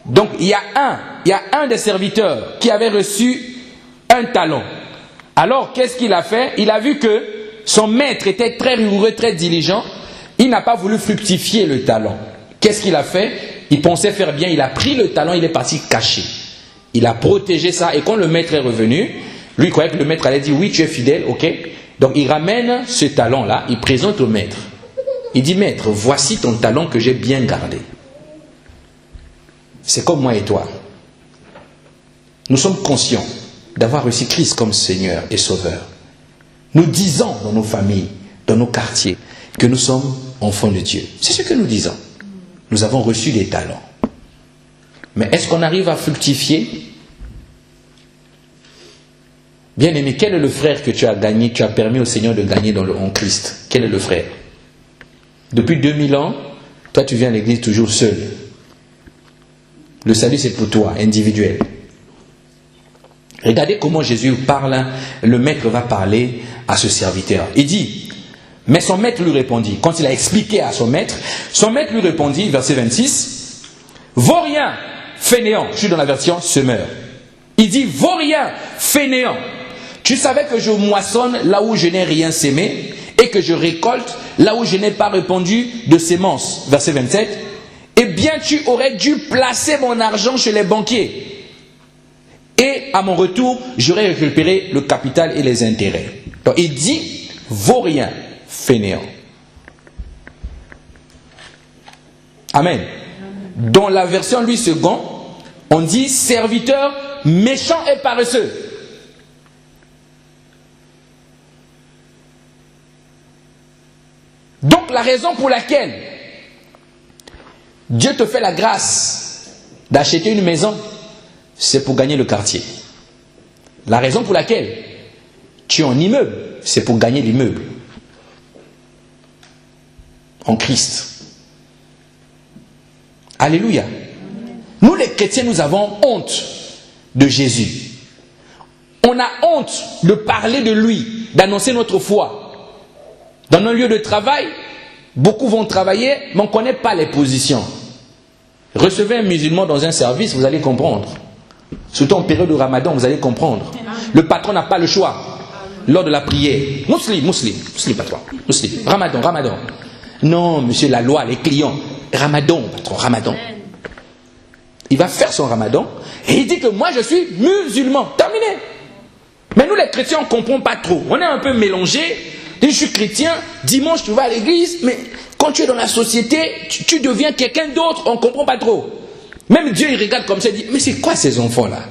Donc il y a un des serviteurs qui avait reçu un talent. Alors qu'est-ce qu'il a fait? Il a vu que son maître était très rigoureux, très diligent. Il n'a pas voulu fructifier le talent. Qu'est-ce qu'il a fait? Il pensait faire bien, il a pris le talent, il est parti cacher. Il a protégé ça et quand le maître est revenu, lui il croyait que le maître allait dire oui tu es fidèle, ok. Donc il ramène ce talent-là, il présente au maître. Il dit maître, voici ton talent que j'ai bien gardé. C'est comme moi et toi. Nous sommes conscients d'avoir reçu Christ comme Seigneur et Sauveur. Nous disons dans nos familles, dans nos quartiers, que nous sommes enfants de Dieu. C'est ce que nous disons. Nous avons reçu des talents. Mais est-ce qu'on arrive à fructifier? Bien-aimé, quel est le frère que tu as gagné, tu as permis au Seigneur de gagner en Christ? Quel est le frère? Depuis 2000 ans, toi tu viens à l'église toujours seul. Le salut c'est pour toi, individuel. Regardez comment Jésus parle, le maître va parler à ce serviteur. Il dit, mais son maître lui répondit, quand il a expliqué à son maître lui répondit, verset 26, vaut rien, fainéant, je suis dans la version semeur. Il dit, vaut rien, fainéant. Tu savais que je moissonne là où je n'ai rien sémé et que je récolte là où je n'ai pas répandu de sémences. Verset 27. Eh bien, tu aurais dû placer mon argent chez les banquiers. Et à mon retour, j'aurais récupéré le capital et les intérêts. Donc, il dit, vaut rien, fainéant. Amen. Dans la version Louis II, on dit serviteur méchant et paresseux. Donc la raison pour laquelle Dieu te fait la grâce d'acheter une maison, c'est pour gagner le quartier. La raison pour laquelle tu es en immeuble, c'est pour gagner l'immeuble. En Christ. Alléluia. Nous les chrétiens, nous avons honte de Jésus. On a honte de parler de lui, d'annoncer notre foi. Dans nos lieux de travail, Beaucoup vont travailler, mais on ne connaît pas les positions. Recevez un musulman dans un service, vous allez comprendre. Surtout en période de Ramadan, vous allez comprendre. Le patron n'a pas le choix. Lors de la prière. Muslim, patron. Muslim. Ramadan. Non, monsieur, la loi, les clients. Ramadan, patron, Ramadan. Il va faire son Ramadan et il dit que moi je suis musulman. Terminé. Mais nous les chrétiens, on ne comprend pas trop. On est un peu mélangés. Je suis chrétien, dimanche tu vas à l'église, mais quand tu es dans la société, tu deviens quelqu'un d'autre, on ne comprend pas trop. Même Dieu, il regarde comme ça, il dit, mais c'est quoi ces enfants-là?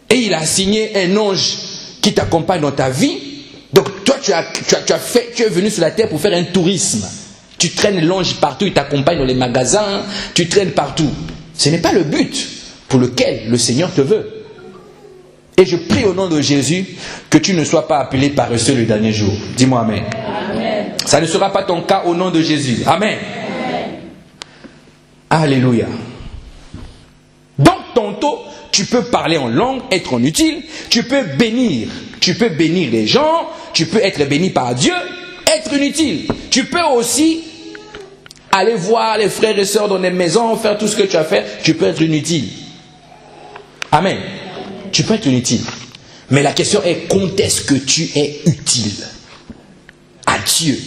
Et il a assigné un ange qui t'accompagne dans ta vie. Donc toi, tu es venu sur la terre pour faire un tourisme. Tu traînes l'ange partout, il t'accompagne dans les magasins, tu traînes partout. Ce n'est pas le but pour lequel le Seigneur te veut. Et je prie au nom de Jésus que tu ne sois pas appelé paresseux le dernier jour. Dis-moi Amen. Amen. Ça ne sera pas ton cas au nom de Jésus. Amen. Amen. Alléluia. Donc tantôt, tu peux parler en langue, être en utile, tu peux bénir les gens, tu peux être béni par Dieu, être inutile. Tu peux aussi aller voir les frères et sœurs dans les maisons, faire tout ce que tu as fait, tu peux être inutile. Amen. Tu peux être inutile. Mais la question est, quand est-ce que tu es utile à Dieu?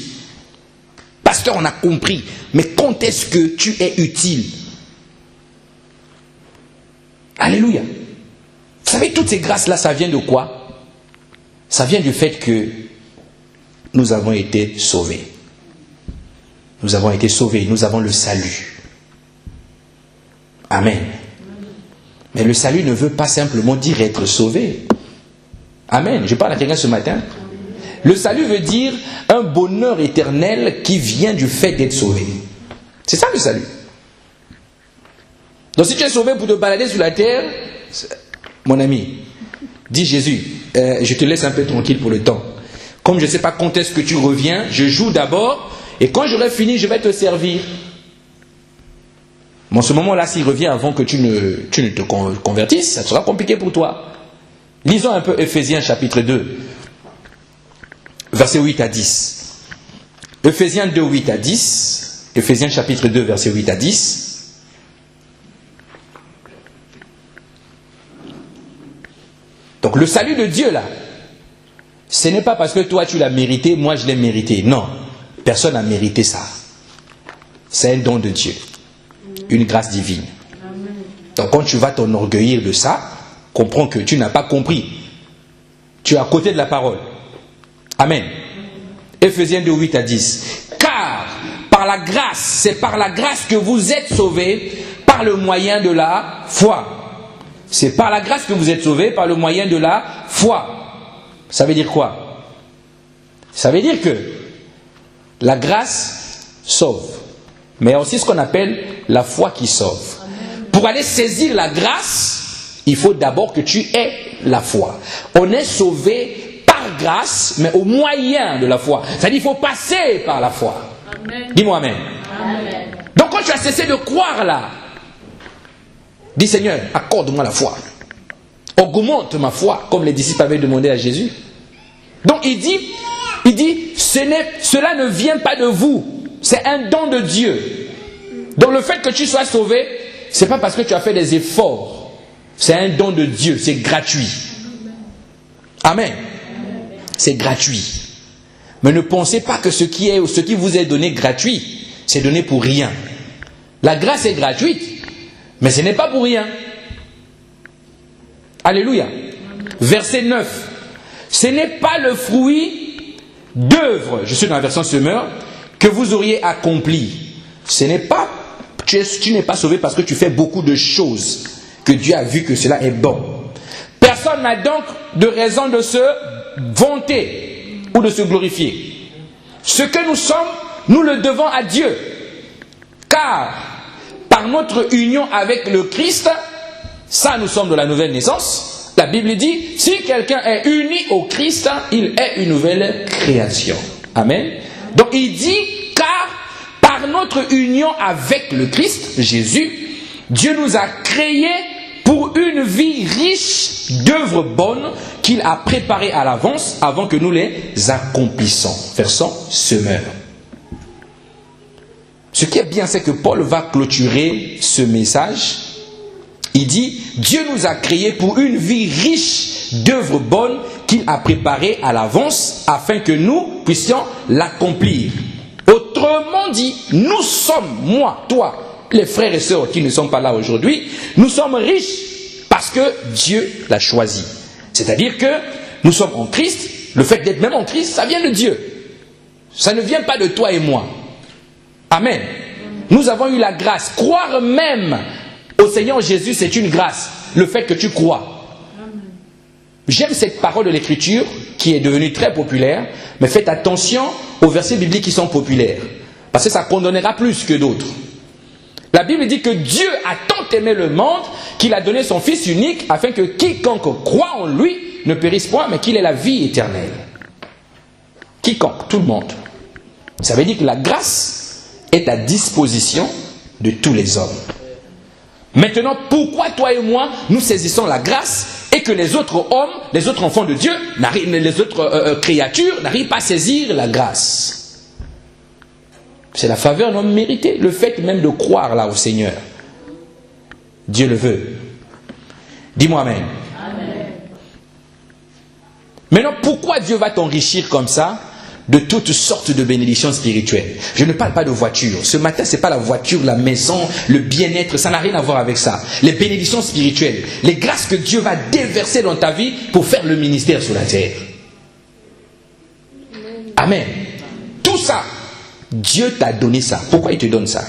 Pasteur, on a compris. Mais quand est-ce que tu es utile? Alléluia. Vous savez, toutes ces grâces-là, ça vient de quoi? Ça vient du fait que nous avons été sauvés. Nous avons été sauvés. Nous avons le salut. Amen. Mais le salut ne veut pas simplement dire être sauvé. Amen. Je parle à quelqu'un ce matin. Le salut veut dire un bonheur éternel qui vient du fait d'être sauvé. C'est ça le salut. Donc si tu es sauvé pour te balader sur la terre, mon ami, dis Jésus, je te laisse un peu tranquille pour le temps. Comme je ne sais pas quand est-ce que tu reviens, je joue d'abord et quand j'aurai fini, je vais te servir. Mais en ce moment-là, s'il revient avant que tu ne te convertisses, ça sera compliqué pour toi. Lisons un peu Ephésiens chapitre 2, versets 8 à 10. Ephésiens 2, 8 à 10. Ephésiens chapitre 2, versets 8 à 10. Donc le salut de Dieu là, ce n'est pas parce que toi tu l'as mérité, moi je l'ai mérité. Non, personne n'a mérité ça. C'est un don de Dieu. Une grâce divine. Donc quand tu vas t'enorgueillir de ça, comprends que tu n'as pas compris. Tu es à côté de la parole. Amen. Ephésiens 2, 8 à 10. Car par la grâce, c'est par la grâce que vous êtes sauvés par le moyen de la foi. C'est par la grâce que vous êtes sauvés par le moyen de la foi. Ça veut dire quoi? Ça veut dire que la grâce sauve. Mais il y a aussi ce qu'on appelle la foi qui sauve. Pour aller saisir la grâce, il faut d'abord que tu aies la foi. On est sauvé par grâce, mais au moyen de la foi. C'est-à-dire qu'il faut passer par la foi. Amen. Dis-moi Amen. Amen. Donc quand tu as cessé de croire là, dis Seigneur, accorde-moi la foi. Augmente ma foi, comme les disciples avaient demandé à Jésus. Donc il dit, cela ne vient pas de vous. C'est un don de Dieu. Donc le fait que tu sois sauvé, ce n'est pas parce que tu as fait des efforts. C'est un don de Dieu, c'est gratuit. Amen. C'est gratuit. Mais ne pensez pas que ce qui vous est donné gratuit, c'est donné pour rien. La grâce est gratuite, mais ce n'est pas pour rien. Alléluia. Verset 9. Ce n'est pas le fruit d'œuvre, je suis dans la version Semeur, que vous auriez accompli. Ce n'est pas, tu n'es pas sauvé parce que tu fais beaucoup de choses, que Dieu a vu que cela est bon. Personne n'a donc de raison de se vanter ou de se glorifier. Ce que nous sommes, nous le devons à Dieu. Car, par notre union avec le Christ, ça nous sommes de la nouvelle naissance. La Bible dit, si quelqu'un est uni au Christ, il est une nouvelle création. Amen. Donc il dit, car par notre union avec le Christ, Jésus, Dieu nous a créés pour une vie riche d'œuvres bonnes qu'il a préparées à l'avance avant que nous les accomplissions. Version Semeur. Ce qui est bien, c'est que Paul va clôturer ce message. Il dit, Dieu nous a créés pour une vie riche d'œuvres bonnes qu'il a préparées à l'avance afin que nous puissions l'accomplir. Autrement dit, nous sommes, moi, toi, les frères et sœurs qui ne sont pas là aujourd'hui, nous sommes riches parce que Dieu l'a choisi. C'est-à-dire que nous sommes en Christ. Le fait d'être même en Christ, ça vient de Dieu. Ça ne vient pas de toi et moi. Amen. Nous avons eu la grâce. Croire même au Seigneur Jésus, c'est une grâce. Le fait que tu crois. J'aime cette parole de l'Écriture qui est devenue très populaire, mais faites attention aux versets bibliques qui sont populaires. Parce que ça condamnera plus que d'autres. La Bible dit que Dieu a tant aimé le monde qu'il a donné son Fils unique afin que quiconque croit en lui ne périsse point, mais qu'il ait la vie éternelle. Quiconque, tout le monde. Ça veut dire que la grâce est à disposition de tous les hommes. Maintenant, pourquoi toi et moi, nous saisissons la grâce et que les autres hommes, les autres enfants de Dieu, les autres créatures n'arrivent pas à saisir la grâce? C'est la faveur non méritée, le fait même de croire là au Seigneur. Dieu le veut. Dis-moi amen. Amen. Maintenant, pourquoi Dieu va t'enrichir comme ça de toutes sortes de bénédictions spirituelles? Je ne parle pas de voiture. Ce matin, ce n'est pas la voiture, la maison, le bien-être. Ça n'a rien à voir avec ça. Les bénédictions spirituelles, les grâces que Dieu va déverser dans ta vie pour faire le ministère sur la terre. Amen. Tout ça, Dieu t'a donné ça. Pourquoi il te donne ça?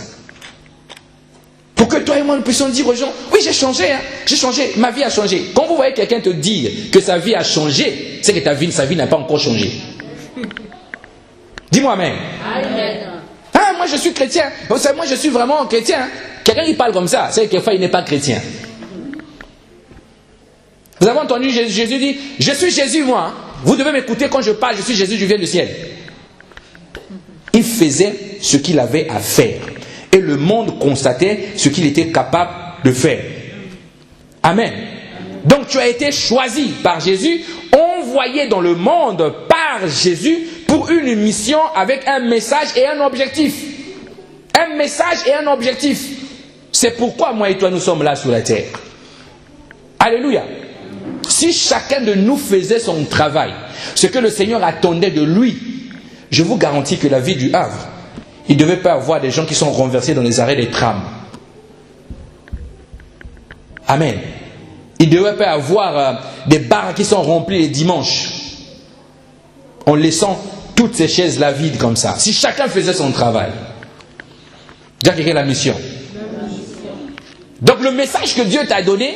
Pour que toi et moi nous puissions dire aux gens, oui, j'ai changé, hein, j'ai changé, ma vie a changé. Quand vous voyez quelqu'un te dire que sa vie a changé, c'est que sa vie n'a pas encore changé. Dis-moi amen. Amen. Ah, moi je suis chrétien. Moi je suis vraiment chrétien. Quelqu'un qui parle comme ça, c'est que quelquefois il n'est pas chrétien. Vous avez entendu Jésus dit, je suis Jésus moi. Vous devez m'écouter quand je parle, je suis Jésus, je viens du ciel. Il faisait ce qu'il avait à faire. Et le monde constatait ce qu'il était capable de faire. Amen. Donc tu as été choisi par Jésus, envoyé dans le monde par Jésus pour une mission avec un message et un objectif. Un message et un objectif. C'est pourquoi moi et toi nous sommes là sur la terre. Alléluia. Si chacun de nous faisait son travail, ce que le Seigneur attendait de lui, je vous garantis que la vie du Havre, il ne devait pas avoir des gens qui sont renversés dans les arrêts des trams. Amen. Il ne devait pas avoir des bars qui sont remplis les dimanches, en laissant toutes ces chaises-là vides comme ça. Si chacun faisait son travail. Déjà quelle est la mission? Donc le message que Dieu t'a donné,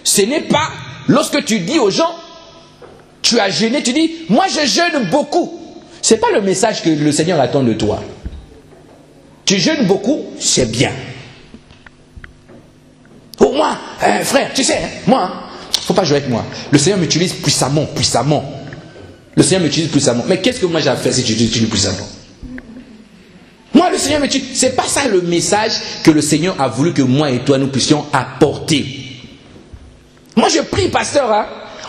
ce n'est pas lorsque tu dis aux gens, tu as jeûné, tu dis, moi je jeûne beaucoup. Ce n'est pas le message que le Seigneur attend de toi. Tu jeûnes beaucoup, c'est bien. Oh moi, frère, tu sais, moi, il ne faut pas jouer avec moi. Le Seigneur m'utilise puissamment, puissamment. Le Seigneur m'utilise puissamment. Mais qu'est-ce que moi j'ai à faire si tu utilises puissamment? Moi, le Seigneur m'utilise. Ce n'est pas ça le message que le Seigneur a voulu que moi et toi nous puissions apporter. Moi je prie, pasteur, hein.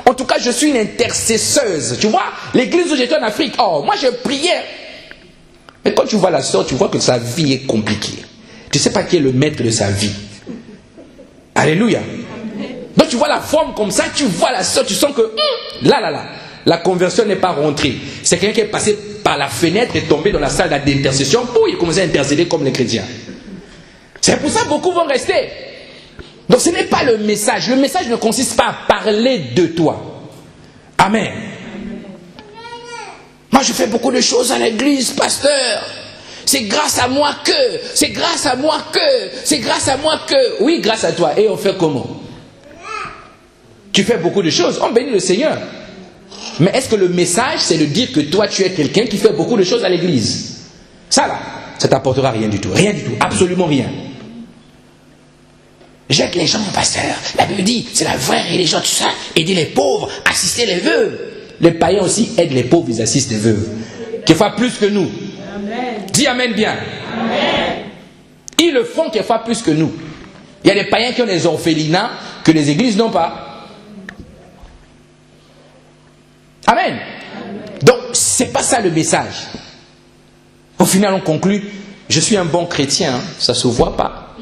En tout cas, je suis une intercesseuse. Tu vois, l'église où j'étais en Afrique, oh, moi je priais. Mais quand tu vois la sœur, tu vois que sa vie est compliquée. Tu ne sais pas qui est le maître de sa vie. Alléluia. Donc tu vois la forme comme ça, tu vois la sœur, tu sens que là, la conversion n'est pas rentrée. C'est quelqu'un qui est passé par la fenêtre et tombé dans la salle d'intercession pour il commencer à intercéder comme les chrétiens. C'est pour ça que beaucoup vont rester. Donc ce n'est pas le message. Le message ne consiste pas à parler de toi. Amen. Moi je fais beaucoup de choses à l'église, pasteur. C'est grâce à moi que, c'est grâce à moi que, c'est grâce à moi que. Oui, grâce à toi. Et on fait comment? Tu fais beaucoup de choses. On bénit le Seigneur. Mais est-ce que le message, c'est de dire que toi, tu es quelqu'un qui fait beaucoup de choses à l'église? Ça là, ça t'apportera rien du tout. Rien du tout. Absolument rien. J'aide les gens, mon pasteur. La Bible dit, c'est la vraie religion, tout ça. Aider les pauvres, assister les veuves. Les païens aussi aident les pauvres, ils assistent les veuves. Quelquefois plus que nous. Amen. Dis amen bien. Amen. Ils le font quelquefois plus que nous. Il y a des païens qui ont des orphelinats que les églises n'ont pas. Amen. Amen. Donc, c'est pas ça le message. Au final, on conclut, Je suis un bon chrétien, ça ne se voit pas.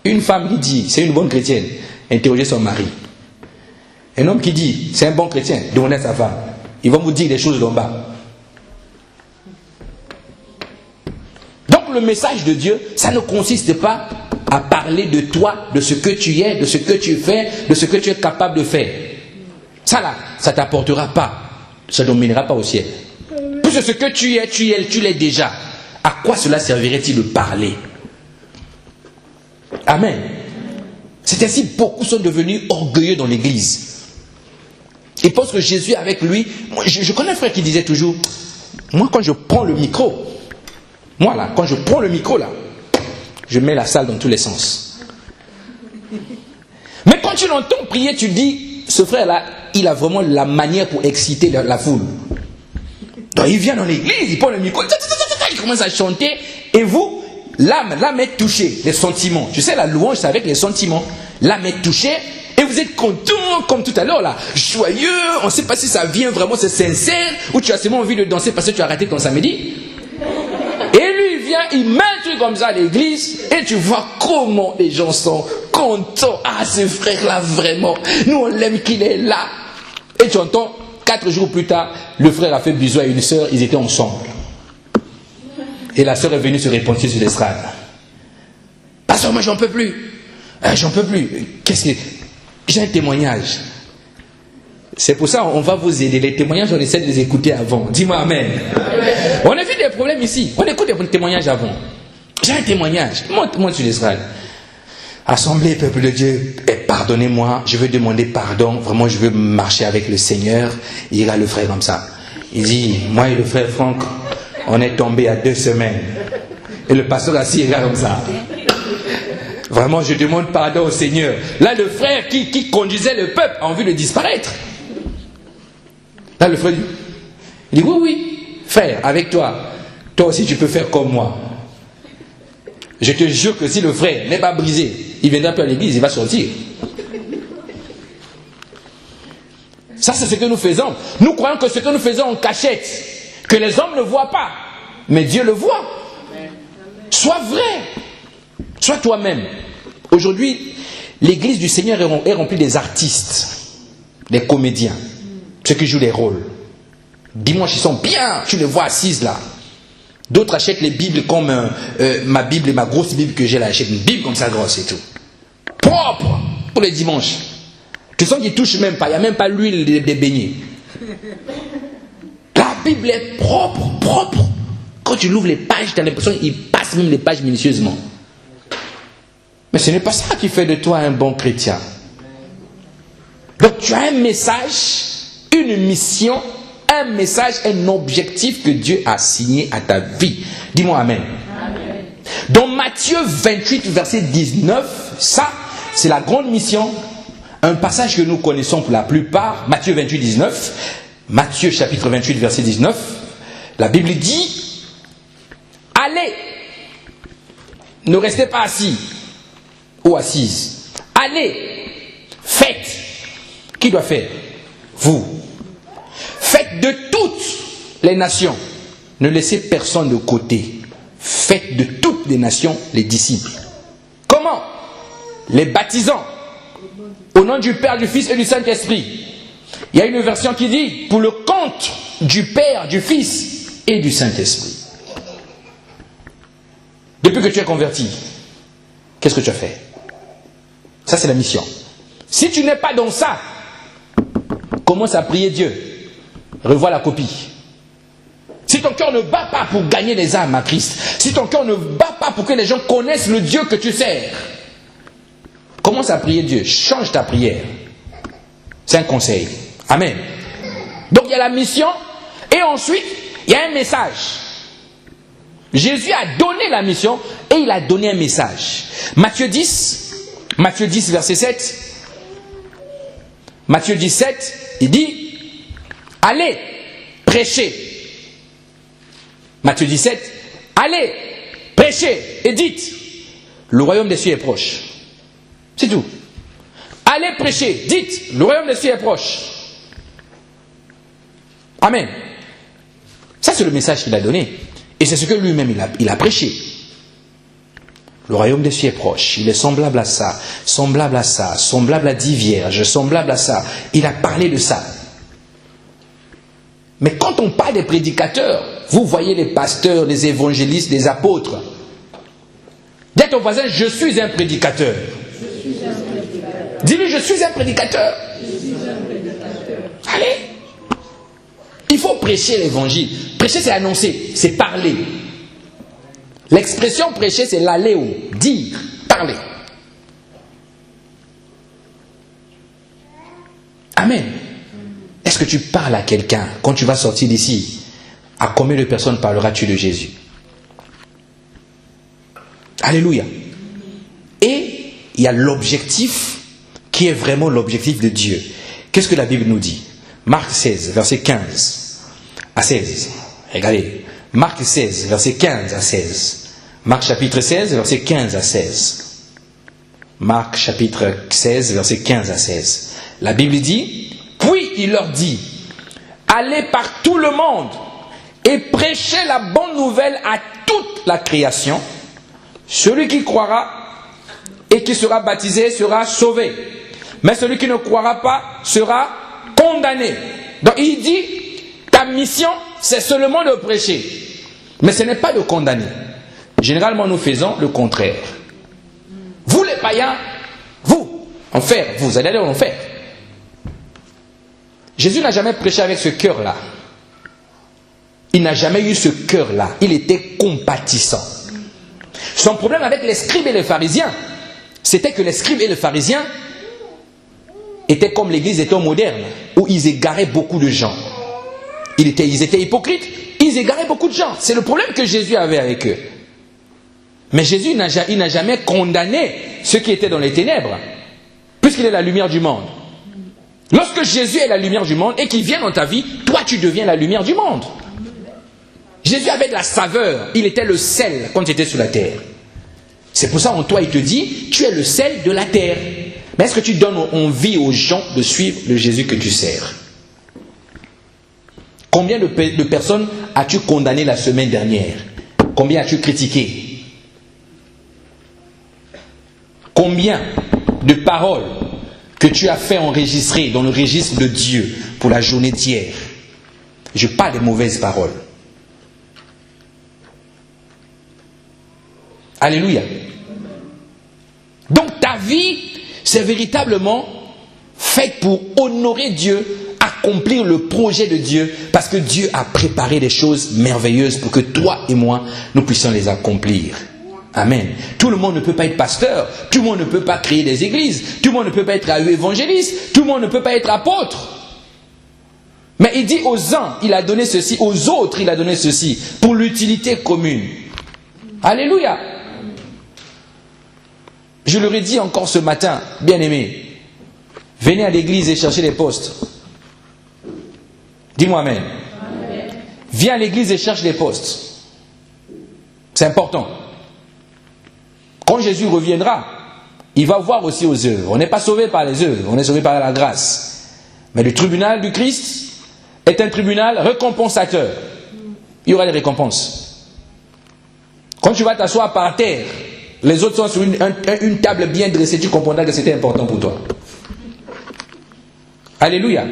Une femme qui dit, c'est une bonne chrétienne, interrogez son mari. Un homme qui dit, c'est un bon chrétien, demandez à sa femme. Ils vont vous dire des choses d'en bas. Donc le message de Dieu, ça ne consiste pas à parler de toi, de ce que tu es, de ce que tu fais, de ce que tu es capable de faire. Ça là, ça ne t'apportera pas, ça ne dominera pas au ciel. Puisque ce que tu es, tu l'es déjà. À quoi cela servirait-il de parler? Amen. C'est ainsi que beaucoup sont devenus orgueilleux dans l'église. Ils pensent que Jésus est avec lui. Moi, je connais un frère qui disait toujours, moi quand je prends le micro, quand je prends le micro là, je mets la salle dans tous les sens. Mais quand tu l'entends prier, tu dis, ce frère là, il a vraiment la manière pour exciter la foule. Donc il vient dans l'église, il prend le micro, il commence à chanter, et vous, l'âme est touchée, les sentiments. Tu sais, la louange, c'est avec les sentiments. L'âme est touchée, et vous êtes content, comme tout à l'heure là, joyeux, on ne sait pas si ça vient vraiment, c'est sincère, ou tu as seulement envie de danser parce que tu as raté ton samedi. Et lui, il vient, il met un truc comme ça à l'église, et tu vois comment les gens sont contents. Ah, ce frère-là, vraiment, nous on l'aime qu'il est là. Et tu entends, 4 jours plus tard, le frère a fait bisou à une sœur, ils étaient ensemble. Et la sœur est venue se repentir sur l'estrade. Pasteur, moi j'en peux plus. J'en peux plus. Qu'est-ce que... J'ai un témoignage. C'est pour ça on va vous aider. Les témoignages, on essaie de les écouter avant. Dis-moi amen. On a vu des problèmes ici. On écoute des témoignages avant. J'ai un témoignage. Monte sur l'estrade. Assemblée, peuple de Dieu, pardonnez-moi, je veux demander pardon. Vraiment, je veux marcher avec le Seigneur. Il y a le frère comme ça. Il dit, moi et le frère Franck, on est tombé à 2 semaines. Et le pasteur assis, il regarde comme ça. Vraiment, je demande pardon au Seigneur. Là, le frère qui conduisait le peuple a envie de disparaître. Là, le frère dit, il dit, oui, frère, avec toi aussi tu peux faire comme moi. Je te jure que si le frère n'est pas brisé, il viendra plus à l'église, il va sortir. Ça, c'est ce que nous faisons. Nous croyons que ce que nous faisons en cachette, que les hommes ne voient pas, mais Dieu le voit. Sois vrai. Sois toi-même. Aujourd'hui, l'église du Seigneur est remplie des artistes, des comédiens, ceux qui jouent des rôles. Dimanche, ils sont bien, tu les vois assises là. D'autres achètent les Bibles comme ma Bible et ma grosse Bible que j'ai là. J'achète une Bible comme ça grosse et tout. Propre pour les dimanches. Tu sens qu'ils ne touchent même pas, il n'y a même pas l'huile des beignets. La Bible est propre. Quand tu l'ouvres les pages, tu as l'impression qu'il passe même les pages minutieusement. Mais ce n'est pas ça qui fait de toi un bon chrétien. Donc tu as un message, une mission, un message, un objectif que Dieu a assigné à ta vie. Dis-moi amen. Amen. Dans Matthieu 28, verset 19, ça, c'est la grande mission. Un passage que nous connaissons pour la plupart. Matthieu 28, 19. Matthieu chapitre 28, verset 19. La Bible dit, allez, ne restez pas assis ou assises. Allez, faites. Qui doit faire? Vous. Faites de toutes les nations. Ne laissez personne de côté. Faites de toutes les nations les disciples. Comment? Les baptisant au nom du Père, du Fils et du Saint-Esprit. Il y a une version qui dit pour le compte du Père, du Fils et du Saint-Esprit. Depuis que tu es converti, qu'est-ce que tu as fait? Ça, c'est la mission. Si tu n'es pas dans ça, commence à prier Dieu. Revois la copie. Si ton cœur ne bat pas pour gagner les âmes à Christ, si ton cœur ne bat pas pour que les gens connaissent le Dieu que tu sers, commence à prier Dieu. Change ta prière. C'est un conseil. Amen. Donc il y a la mission et ensuite il y a un message. Jésus a donné la mission et il a donné un message. Matthieu 10, verset 7. Matthieu 17, il dit, allez, prêchez. Matthieu 17, allez, prêchez et dites, le royaume des cieux est proche. C'est tout. Allez prêcher, dites, le royaume des cieux est proche. Amen. Ça, c'est le message qu'il a donné. Et c'est ce que lui-même il a prêché. Le royaume des cieux est proche. Il est semblable à ça, semblable à ça, semblable à 10 vierges, semblable à ça. Il a parlé de ça. Mais quand on parle des prédicateurs, vous voyez les pasteurs, les évangélistes, les apôtres. Dis à ton voisin, je suis un prédicateur. Dis-lui, je suis un prédicateur. Allez. Il faut prêcher l'évangile. Prêcher, c'est annoncer, c'est parler. L'expression prêcher, c'est l'aléo, dire, parler. Amen. Est-ce que tu parles à quelqu'un quand tu vas sortir d'ici? À combien de personnes parleras-tu de Jésus? Alléluia. Et il y a l'objectif qui est vraiment l'objectif de Dieu. Qu'est-ce que la Bible nous dit? Marc 16, verset 15 à 16. Regardez. Marc 16, verset 15 à 16. Marc chapitre 16, verset 15 à 16. Marc chapitre 16, verset 15 à 16. La Bible dit, puis il leur dit, allez par tout le monde et prêchez la bonne nouvelle à toute la création. Celui qui croira et qui sera baptisé sera sauvé. Mais celui qui ne croira pas sera condamné. Donc il dit, ta mission, c'est seulement de prêcher. Mais ce n'est pas de condamner. Généralement, nous faisons le contraire. Vous les païens, vous, enfer, vous allez aller en enfer. Jésus n'a jamais prêché avec ce cœur-là. Il n'a jamais eu ce cœur-là. Il était compatissant. Son problème avec les scribes et les pharisiens, c'était que les scribes et les pharisiens étaient comme l'église des temps modernes, où ils égaraient beaucoup de gens. Ils étaient hypocrites, ils égaraient beaucoup de gens. C'est le problème que Jésus avait avec eux. Mais Jésus n'a jamais condamné ceux qui étaient dans les ténèbres, puisqu'il est la lumière du monde. Lorsque Jésus est la lumière du monde et qu'il vient dans ta vie, toi tu deviens la lumière du monde. Jésus avait de la saveur, il était le sel quand il était sur la terre. C'est pour ça en toi il te dit, tu es le sel de la terre. Mais est-ce que tu donnes envie aux gens de suivre le Jésus que tu sers? Combien de personnes as-tu condamné la semaine dernière? Combien as-tu critiqué? Combien de paroles que tu as fait enregistrer dans le registre de Dieu pour la journée d'hier? Je parle des mauvaises paroles. Alléluia. Donc ta vie, c'est véritablement faite pour honorer Dieu, accomplir le projet de Dieu, parce que Dieu a préparé des choses merveilleuses pour que toi et moi, nous puissions les accomplir. Amen. Tout le monde ne peut pas être pasteur, tout le monde ne peut pas créer des églises, tout le monde ne peut pas être évangéliste, tout le monde ne peut pas être apôtre. Mais il dit aux uns, il a donné ceci, aux autres, il a donné ceci, pour l'utilité commune. Alléluia. Je leur ai dit encore ce matin, bien-aimés, venez à l'église et cherchez les postes. Dis-moi amen. Amen. Viens à l'église et cherche les postes. C'est important. Quand Jésus reviendra, il va voir aussi aux œuvres. On n'est pas sauvé par les œuvres, on est sauvé par la grâce. Mais le tribunal du Christ est un tribunal récompensateur. Il y aura des récompenses. Quand tu vas t'asseoir par terre, les autres sont sur une table bien dressée, tu comprendras que c'était important pour toi. Alléluia.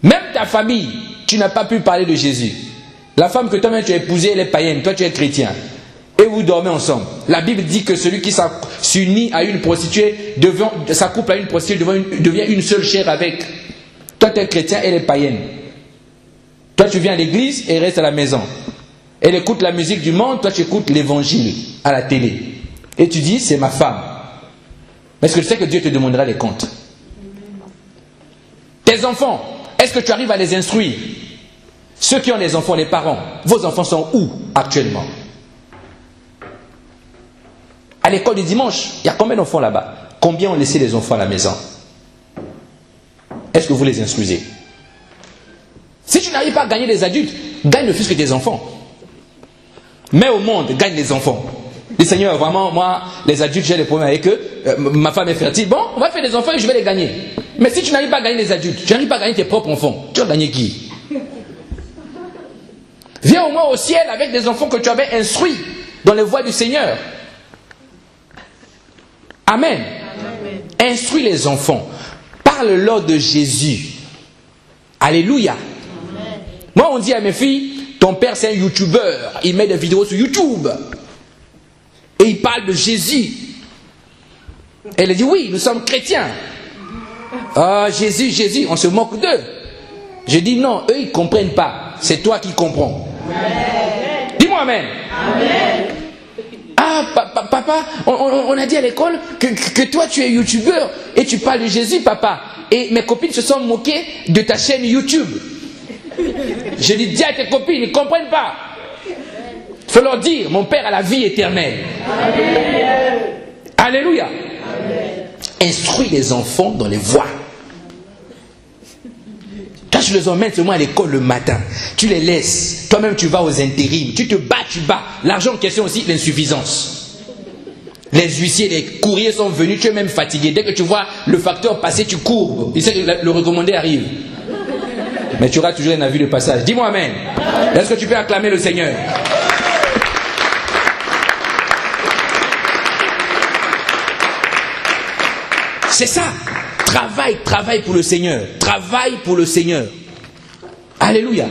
Même ta famille, tu n'as pas pu parler de Jésus. La femme que toi-même tu as épousée, elle est païenne, toi tu es chrétien. Et vous dormez ensemble. La Bible dit que celui qui s'unit à une prostituée, s'accouple à une prostituée, devient une seule chair avec. Toi tu es chrétien, elle est païenne. Toi tu viens à l'église et reste à la maison. Elle écoute la musique du monde, toi tu écoutes l'évangile à la télé. Et tu dis, c'est ma femme. Mais est-ce que tu sais que Dieu te demandera des comptes? Tes enfants, est-ce que tu arrives à les instruire? Ceux qui ont des enfants, les parents, vos enfants sont où actuellement? À l'école du dimanche, il y a combien d'enfants là-bas? Combien ont laissé les enfants à la maison? Est-ce que vous les instruisez? Si tu n'arrives pas à gagner les adultes, gagne le fils que tes enfants. Mets au monde, gagne les enfants. Dis Seigneur, vraiment, moi, les adultes, j'ai des problèmes avec eux. Ma femme est fertile. Bon, on va faire des enfants et je vais les gagner. Mais si tu n'arrives pas à gagner les adultes, tu n'arrives pas à gagner tes propres enfants, tu vas gagner qui? Viens au moins au ciel avec des enfants que tu avais instruits dans les voies du Seigneur. Amen. Amen. Instruis les enfants. Parle-leur de Jésus. Alléluia. Amen. Moi, on dit à mes filles, ton père c'est un YouTuber. Il met des vidéos sur YouTube. Et il parle de Jésus. Elle dit, oui, nous sommes chrétiens. Ah, Jésus, Jésus, on se moque d'eux. Je dis, non, eux, ils ne comprennent pas. C'est toi qui comprends. Amen. Dis-moi Amen. Amen. Ah, papa, on a dit à l'école que toi, tu es youtubeur et tu parles de Jésus, papa. Et mes copines se sont moquées de ta chaîne YouTube. Je dis à tes copines, ils ne comprennent pas. Il faut leur dire, mon père a la vie éternelle. Amen. Alléluia. Amen. Instruis les enfants dans les voies. Quand tu les emmènes seulement à l'école le matin, tu les laisses. Toi-même, tu vas aux intérims. Tu te bats, tu bats. L'argent en question aussi, l'insuffisance. Les huissiers, les courriers sont venus, tu es même fatigué. Dès que tu vois le facteur passer, tu cours. Il sait que le recommandé arrive. Mais tu auras toujours un avis de passage. Dis-moi Amen. Est-ce que tu peux acclamer le Seigneur? C'est ça. Travaille pour le Seigneur. Travaille pour le Seigneur. Alléluia.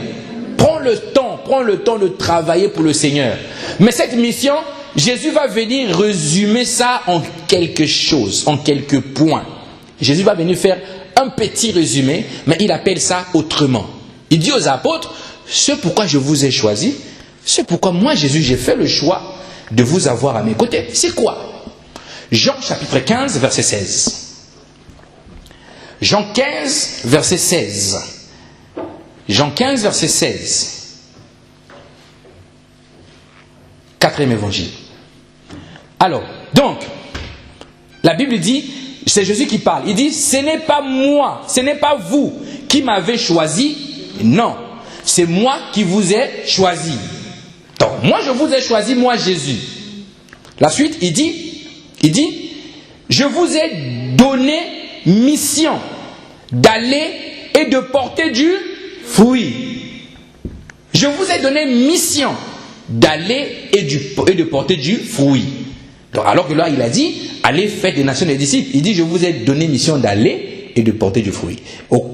Prends le temps de travailler pour le Seigneur. Mais cette mission, Jésus va venir résumer ça en quelque chose, en quelques points. Jésus va venir faire un petit résumé, mais il appelle ça autrement. Il dit aux apôtres, c'est pourquoi je vous ai choisi, c'est pourquoi moi, Jésus, j'ai fait le choix de vous avoir à mes côtés. C'est quoi? Jean chapitre 15, verset 16. Jean 15, verset 16. Jean 15, verset 16. Quatrième évangile. Alors, donc, la Bible dit, c'est Jésus qui parle. Il dit, ce n'est pas moi, ce n'est pas vous qui m'avez choisi. Non, c'est moi qui vous ai choisi. Donc, moi je vous ai choisi, moi Jésus. La suite, il dit, je vous ai donné mission d'aller et de porter du fruit. Je vous ai donné mission d'aller et de porter du fruit. Donc, alors que là, il a dit, allez, faites des nations des disciples. Il dit, je vous ai donné mission d'aller et de porter du fruit.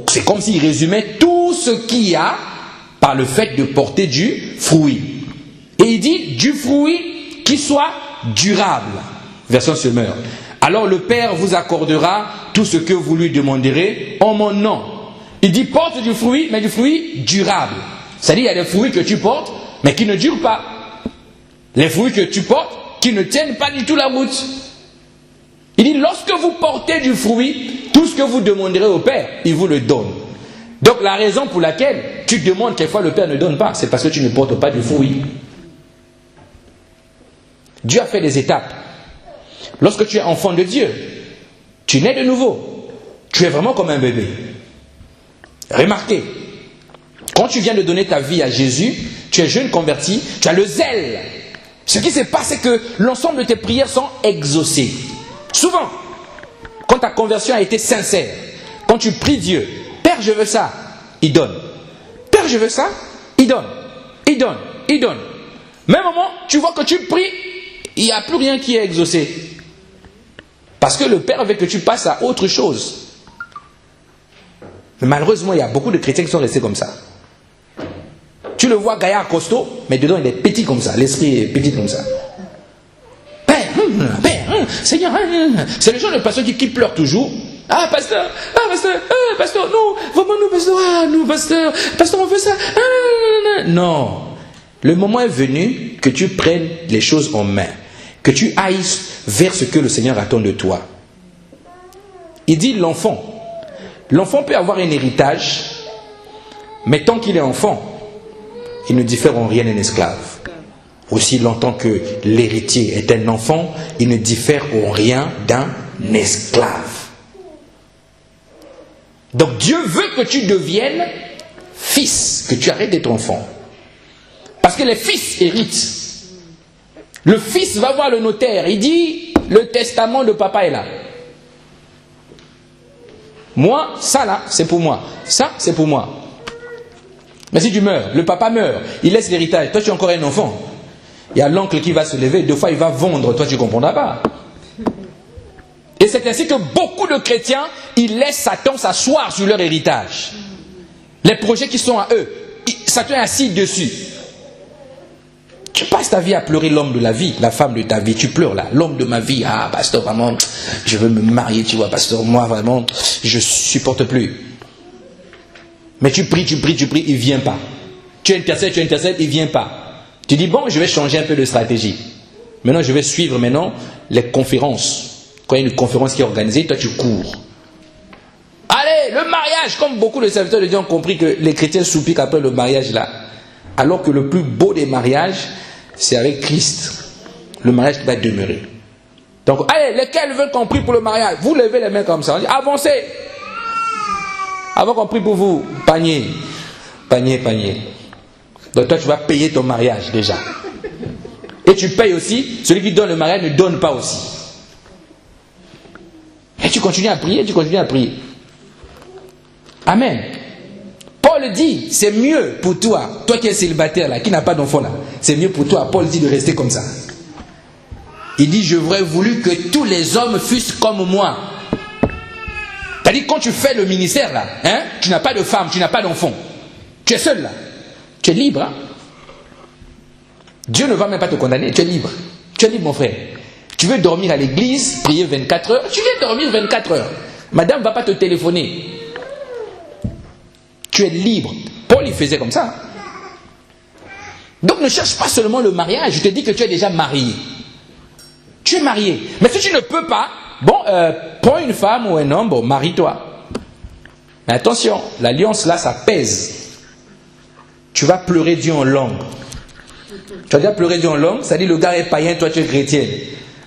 C'est comme s'il résumait tout ce qu'il y a par le fait de porter du fruit. Et il dit, du fruit qui soit durable. Version Semeur. Alors le Père vous accordera tout ce que vous lui demanderez en mon nom. Il dit, porte du fruit, mais du fruit durable. C'est-à-dire, il y a des fruits que tu portes, mais qui ne durent pas. Les fruits que tu portes, qui ne tiennent pas du tout la route. Il dit, lorsque vous portez du fruit, tout ce que vous demanderez au Père, il vous le donne. Donc la raison pour laquelle tu demandes quelquefois le Père ne donne pas, c'est parce que tu ne portes pas du fruit. Dieu a fait des étapes. Lorsque tu es enfant de Dieu, tu nais de nouveau. Tu es vraiment comme un bébé. Remarquez, quand tu viens de donner ta vie à Jésus, tu es jeune converti, tu as le zèle. Ce qui se passe, c'est que l'ensemble de tes prières sont exaucées. Souvent, quand ta conversion a été sincère, quand tu pries Dieu, Père, je veux ça, il donne. Père, je veux ça, il donne. Il donne, il donne. Même moment, tu vois que tu pries, il n'y a plus rien qui est exaucé. Parce que le Père veut que tu passes à autre chose. Mais malheureusement, il y a beaucoup de chrétiens qui sont restés comme ça. Tu le vois gaillard costaud, mais dedans il est petit comme ça. L'esprit est petit comme ça. Père, Seigneur, c'est le genre de pasteur qui pleure toujours. Ah, pasteur, non, vraiment nous, pasteur, on veut ça. Non. Le moment est venu que tu prennes les choses en main, que tu ailles vers ce que le Seigneur attend de toi. Il dit l'enfant peut avoir un héritage, mais tant qu'il est enfant, il ne diffère en rien d'un esclave. Aussi longtemps que l'héritier est un enfant, il ne diffère en rien d'un esclave. Donc Dieu veut que tu deviennes fils, que tu arrêtes d'être enfant. Parce que les fils héritent. Le fils va voir le notaire, il dit, le testament de papa est là. Moi, ça là, c'est pour moi. Ça, c'est pour moi. Mais si tu meurs, le papa meurt, il laisse l'héritage, toi tu es encore un enfant. Il y a l'oncle qui va se lever, 2 fois il va vendre, toi tu ne comprendras pas. Et c'est ainsi que beaucoup de chrétiens, ils laissent Satan s'asseoir sur leur héritage. Les projets qui sont à eux, Satan est assis dessus. Tu passes ta vie à pleurer l'homme de la vie, la femme de ta vie, tu pleures là. L'homme de ma vie, ah pasteur, vraiment, je veux me marier, tu vois, pasteur, moi vraiment, je ne supporte plus. Mais tu pries, il ne vient pas. Tu intercèdes, il ne vient pas. Tu dis, bon, je vais changer un peu de stratégie. Maintenant, je vais suivre les conférences. Quand il y a une conférence qui est organisée, toi tu cours. Allez, le mariage, comme beaucoup de serviteurs de Dieu ont compris que les chrétiens soupirent après le mariage là. Alors que le plus beau des mariages, c'est avec Christ. Le mariage qui va demeurer. Donc, allez, lesquels veulent qu'on prie pour le mariage? Vous levez les mains comme ça. On dit, avancez. Avant qu'on prie pour vous, panier. Donc toi, tu vas payer ton mariage déjà. Et tu payes aussi, celui qui donne le mariage ne donne pas aussi. Et tu continues à prier, Amen. Paul dit, c'est mieux pour toi qui es célibataire là, qui n'a pas d'enfant là, c'est mieux pour toi, Paul dit, de rester comme ça. Il dit, j'aurais voulu que tous les hommes fussent comme moi. C'est-à-dire, quand tu fais le ministère là, tu n'as pas de femme, tu n'as pas d'enfant. Tu es seul là. Tu es libre. Dieu ne va même pas te condamner, tu es libre. Tu es libre, mon frère. Tu veux dormir à l'église, prier 24 heures, tu viens dormir 24 heures. Madame ne va pas te téléphoner. Tu es libre. Paul, il faisait comme ça. Donc ne cherche pas seulement le mariage. Je te dis que tu es déjà marié. Tu es marié. Mais si tu ne peux pas, prends une femme ou un homme, marie-toi. Mais attention, l'alliance là, ça pèse. Tu vas pleurer Dieu en langue. Tu vas déjà pleurer Dieu en langue, ça dit le gars est païen, toi tu es chrétien.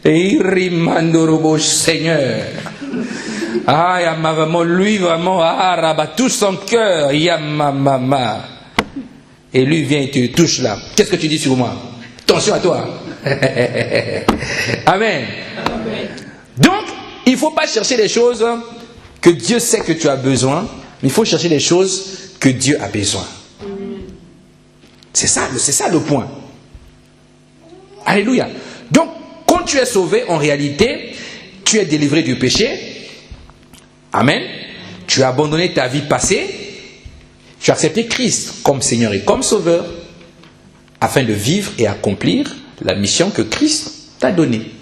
Et il rimandorobo Seigneur. Ah, vraiment, lui vraiment, tout son cœur, yamama. Et lui vient et te touche là. Qu'est-ce que tu dis sur moi? Attention à toi. Amen. Donc, il ne faut pas chercher les choses que Dieu sait que tu as besoin, mais il faut chercher les choses que Dieu a besoin. C'est ça le point. Alléluia. Donc, quand tu es sauvé, en réalité, tu es délivré du péché. Amen. Tu as abandonné ta vie passée. Tu as accepté Christ comme Seigneur et comme Sauveur afin de vivre et accomplir la mission que Christ t'a donnée.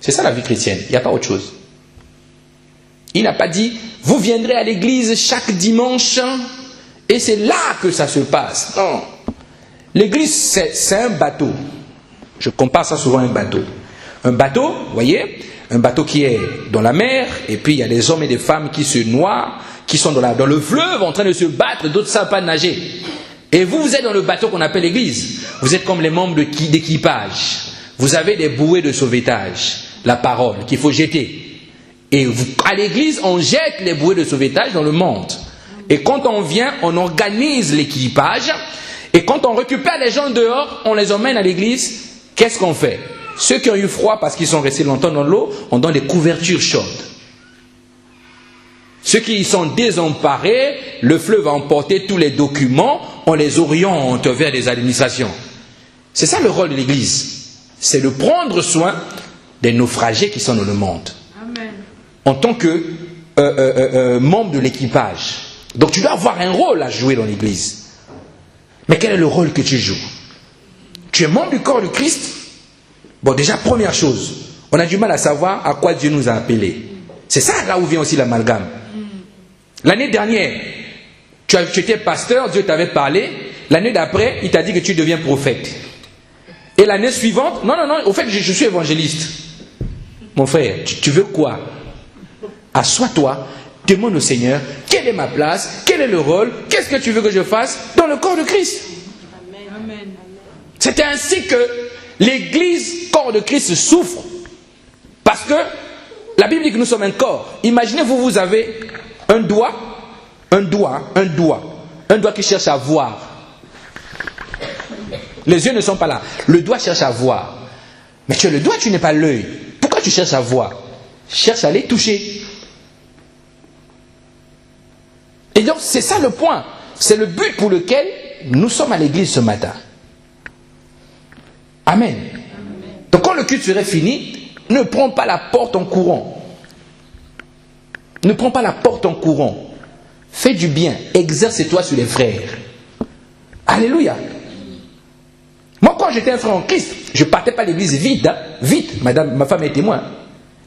C'est ça la vie chrétienne. Il n'y a pas autre chose. Il n'a pas dit, vous viendrez à l'église chaque dimanche et c'est là que ça se passe. Non. L'église, c'est un bateau. Je compare ça souvent à un bateau. Un bateau, vous voyez, un bateau qui est dans la mer, et puis il y a des hommes et des femmes qui se noient, qui sont dans le fleuve en train de se battre, d'autres ne savent pas nager. Et vous êtes dans le bateau qu'on appelle l'église. Vous êtes comme les membres d'équipage. Vous avez des bouées de sauvetage, la parole qu'il faut jeter. Et à l'église, on jette les bouées de sauvetage dans le monde. Et quand on vient, on organise l'équipage. Et quand on récupère les gens dehors, on les emmène à l'église. Qu'est-ce qu'on fait? Ceux qui ont eu froid parce qu'ils sont restés longtemps dans l'eau, on donne des couvertures chaudes. Ceux qui sont désemparés, le fleuve a emporté tous les documents, on les oriente vers des administrations. C'est ça le rôle de l'église. C'est de prendre soin des naufragés qui sont dans le monde. Amen. En tant que membre de l'équipage. Donc tu dois avoir un rôle à jouer dans l'église. Mais quel est le rôle que tu joues? Tu es membre du corps de Christ? Bon, déjà, première chose, on a du mal à savoir à quoi Dieu nous a appelés. C'est ça là où vient aussi l'amalgame. L'année dernière, tu étais pasteur, Dieu t'avait parlé. L'année d'après, il t'a dit que tu deviens prophète. Et l'année suivante, non, au fait, je suis évangéliste. Mon frère, tu veux quoi? Assois-toi, demande au Seigneur, quelle est ma place, quel est le rôle, qu'est-ce que tu veux que je fasse dans le corps de Christ? Amen. C'est ainsi que l'église, corps de Christ, souffre. Parce que la Bible dit que nous sommes un corps. Imaginez-vous, vous avez un doigt qui cherche à voir. Les yeux ne sont pas là. Le doigt cherche à voir. Mais tu as le doigt, tu n'es pas l'œil. Pourquoi tu cherches à voir? Cherche à les toucher. Et donc, c'est ça le point. C'est le but pour lequel nous sommes à l'église ce matin. Amen. Donc, quand le culte serait fini, ne prends pas la porte en courant. Ne prends pas la porte en courant. Fais du bien. Exerce-toi sur les frères. Alléluia. Moi, quand j'étais un frère en Christ, je ne partais pas à l'église vite. Hein? Vite. Madame, ma femme est témoin.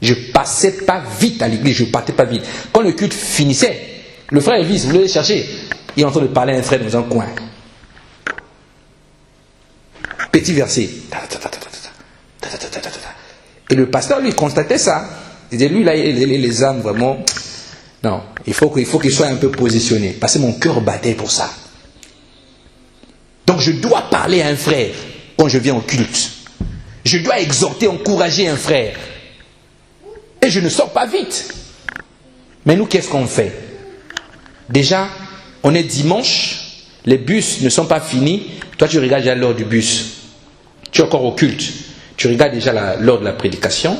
Je ne passais pas vite à l'église. Je ne partais pas vite. Quand le culte finissait, le frère Elvis voulait le chercher. Il est en train de parler à un frère dans un coin. Petit verset. Et le pasteur, lui, constatait ça. Il disait, lui, là, les âmes, vraiment... Non, il faut qu'il soit un peu positionné. Parce que mon cœur battait pour ça. Donc, je dois parler à un frère quand je viens au culte. Je dois exhorter, encourager un frère. Et je ne sors pas vite. Mais nous, qu'est-ce qu'on fait? Déjà, on est dimanche, les bus ne sont pas finis. Toi, tu regardes déjà l'heure du bus. Tu es encore au culte. Tu regardes déjà l'heure de la prédication.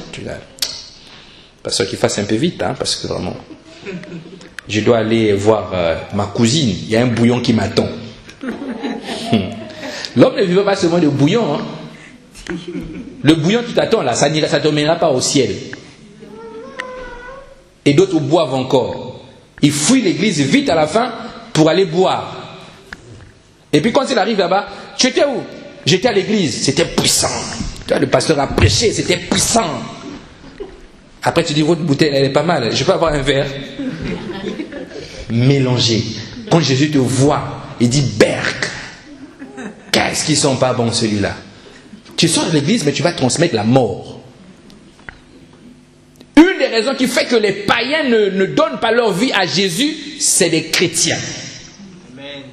Parce qu'il fasse un peu vite, hein, parce que vraiment... Je dois aller voir ma cousine. Il y a un bouillon qui m'attend. L'homme ne vit pas seulement de bouillon. Hein. Le bouillon qui t'attend là, ça ne t'emmènera pas au ciel. Et d'autres boivent encore. Ils fuient l'église vite à la fin pour aller boire. Et puis quand il arrive là-bas, tu étais où? J'étais à l'église, c'était puissant. Tu vois, le pasteur a prêché, c'était puissant. Après tu dis, votre bouteille elle est pas mal, je peux avoir un verre? Mélangé. Quand Jésus te voit, il dit, Berk, qu'est-ce qu'ils sont pas bons celui-là? Tu sors de l'église mais tu vas transmettre la mort. Une des raisons qui fait que les païens ne donnent pas leur vie à Jésus, c'est les chrétiens. Amen.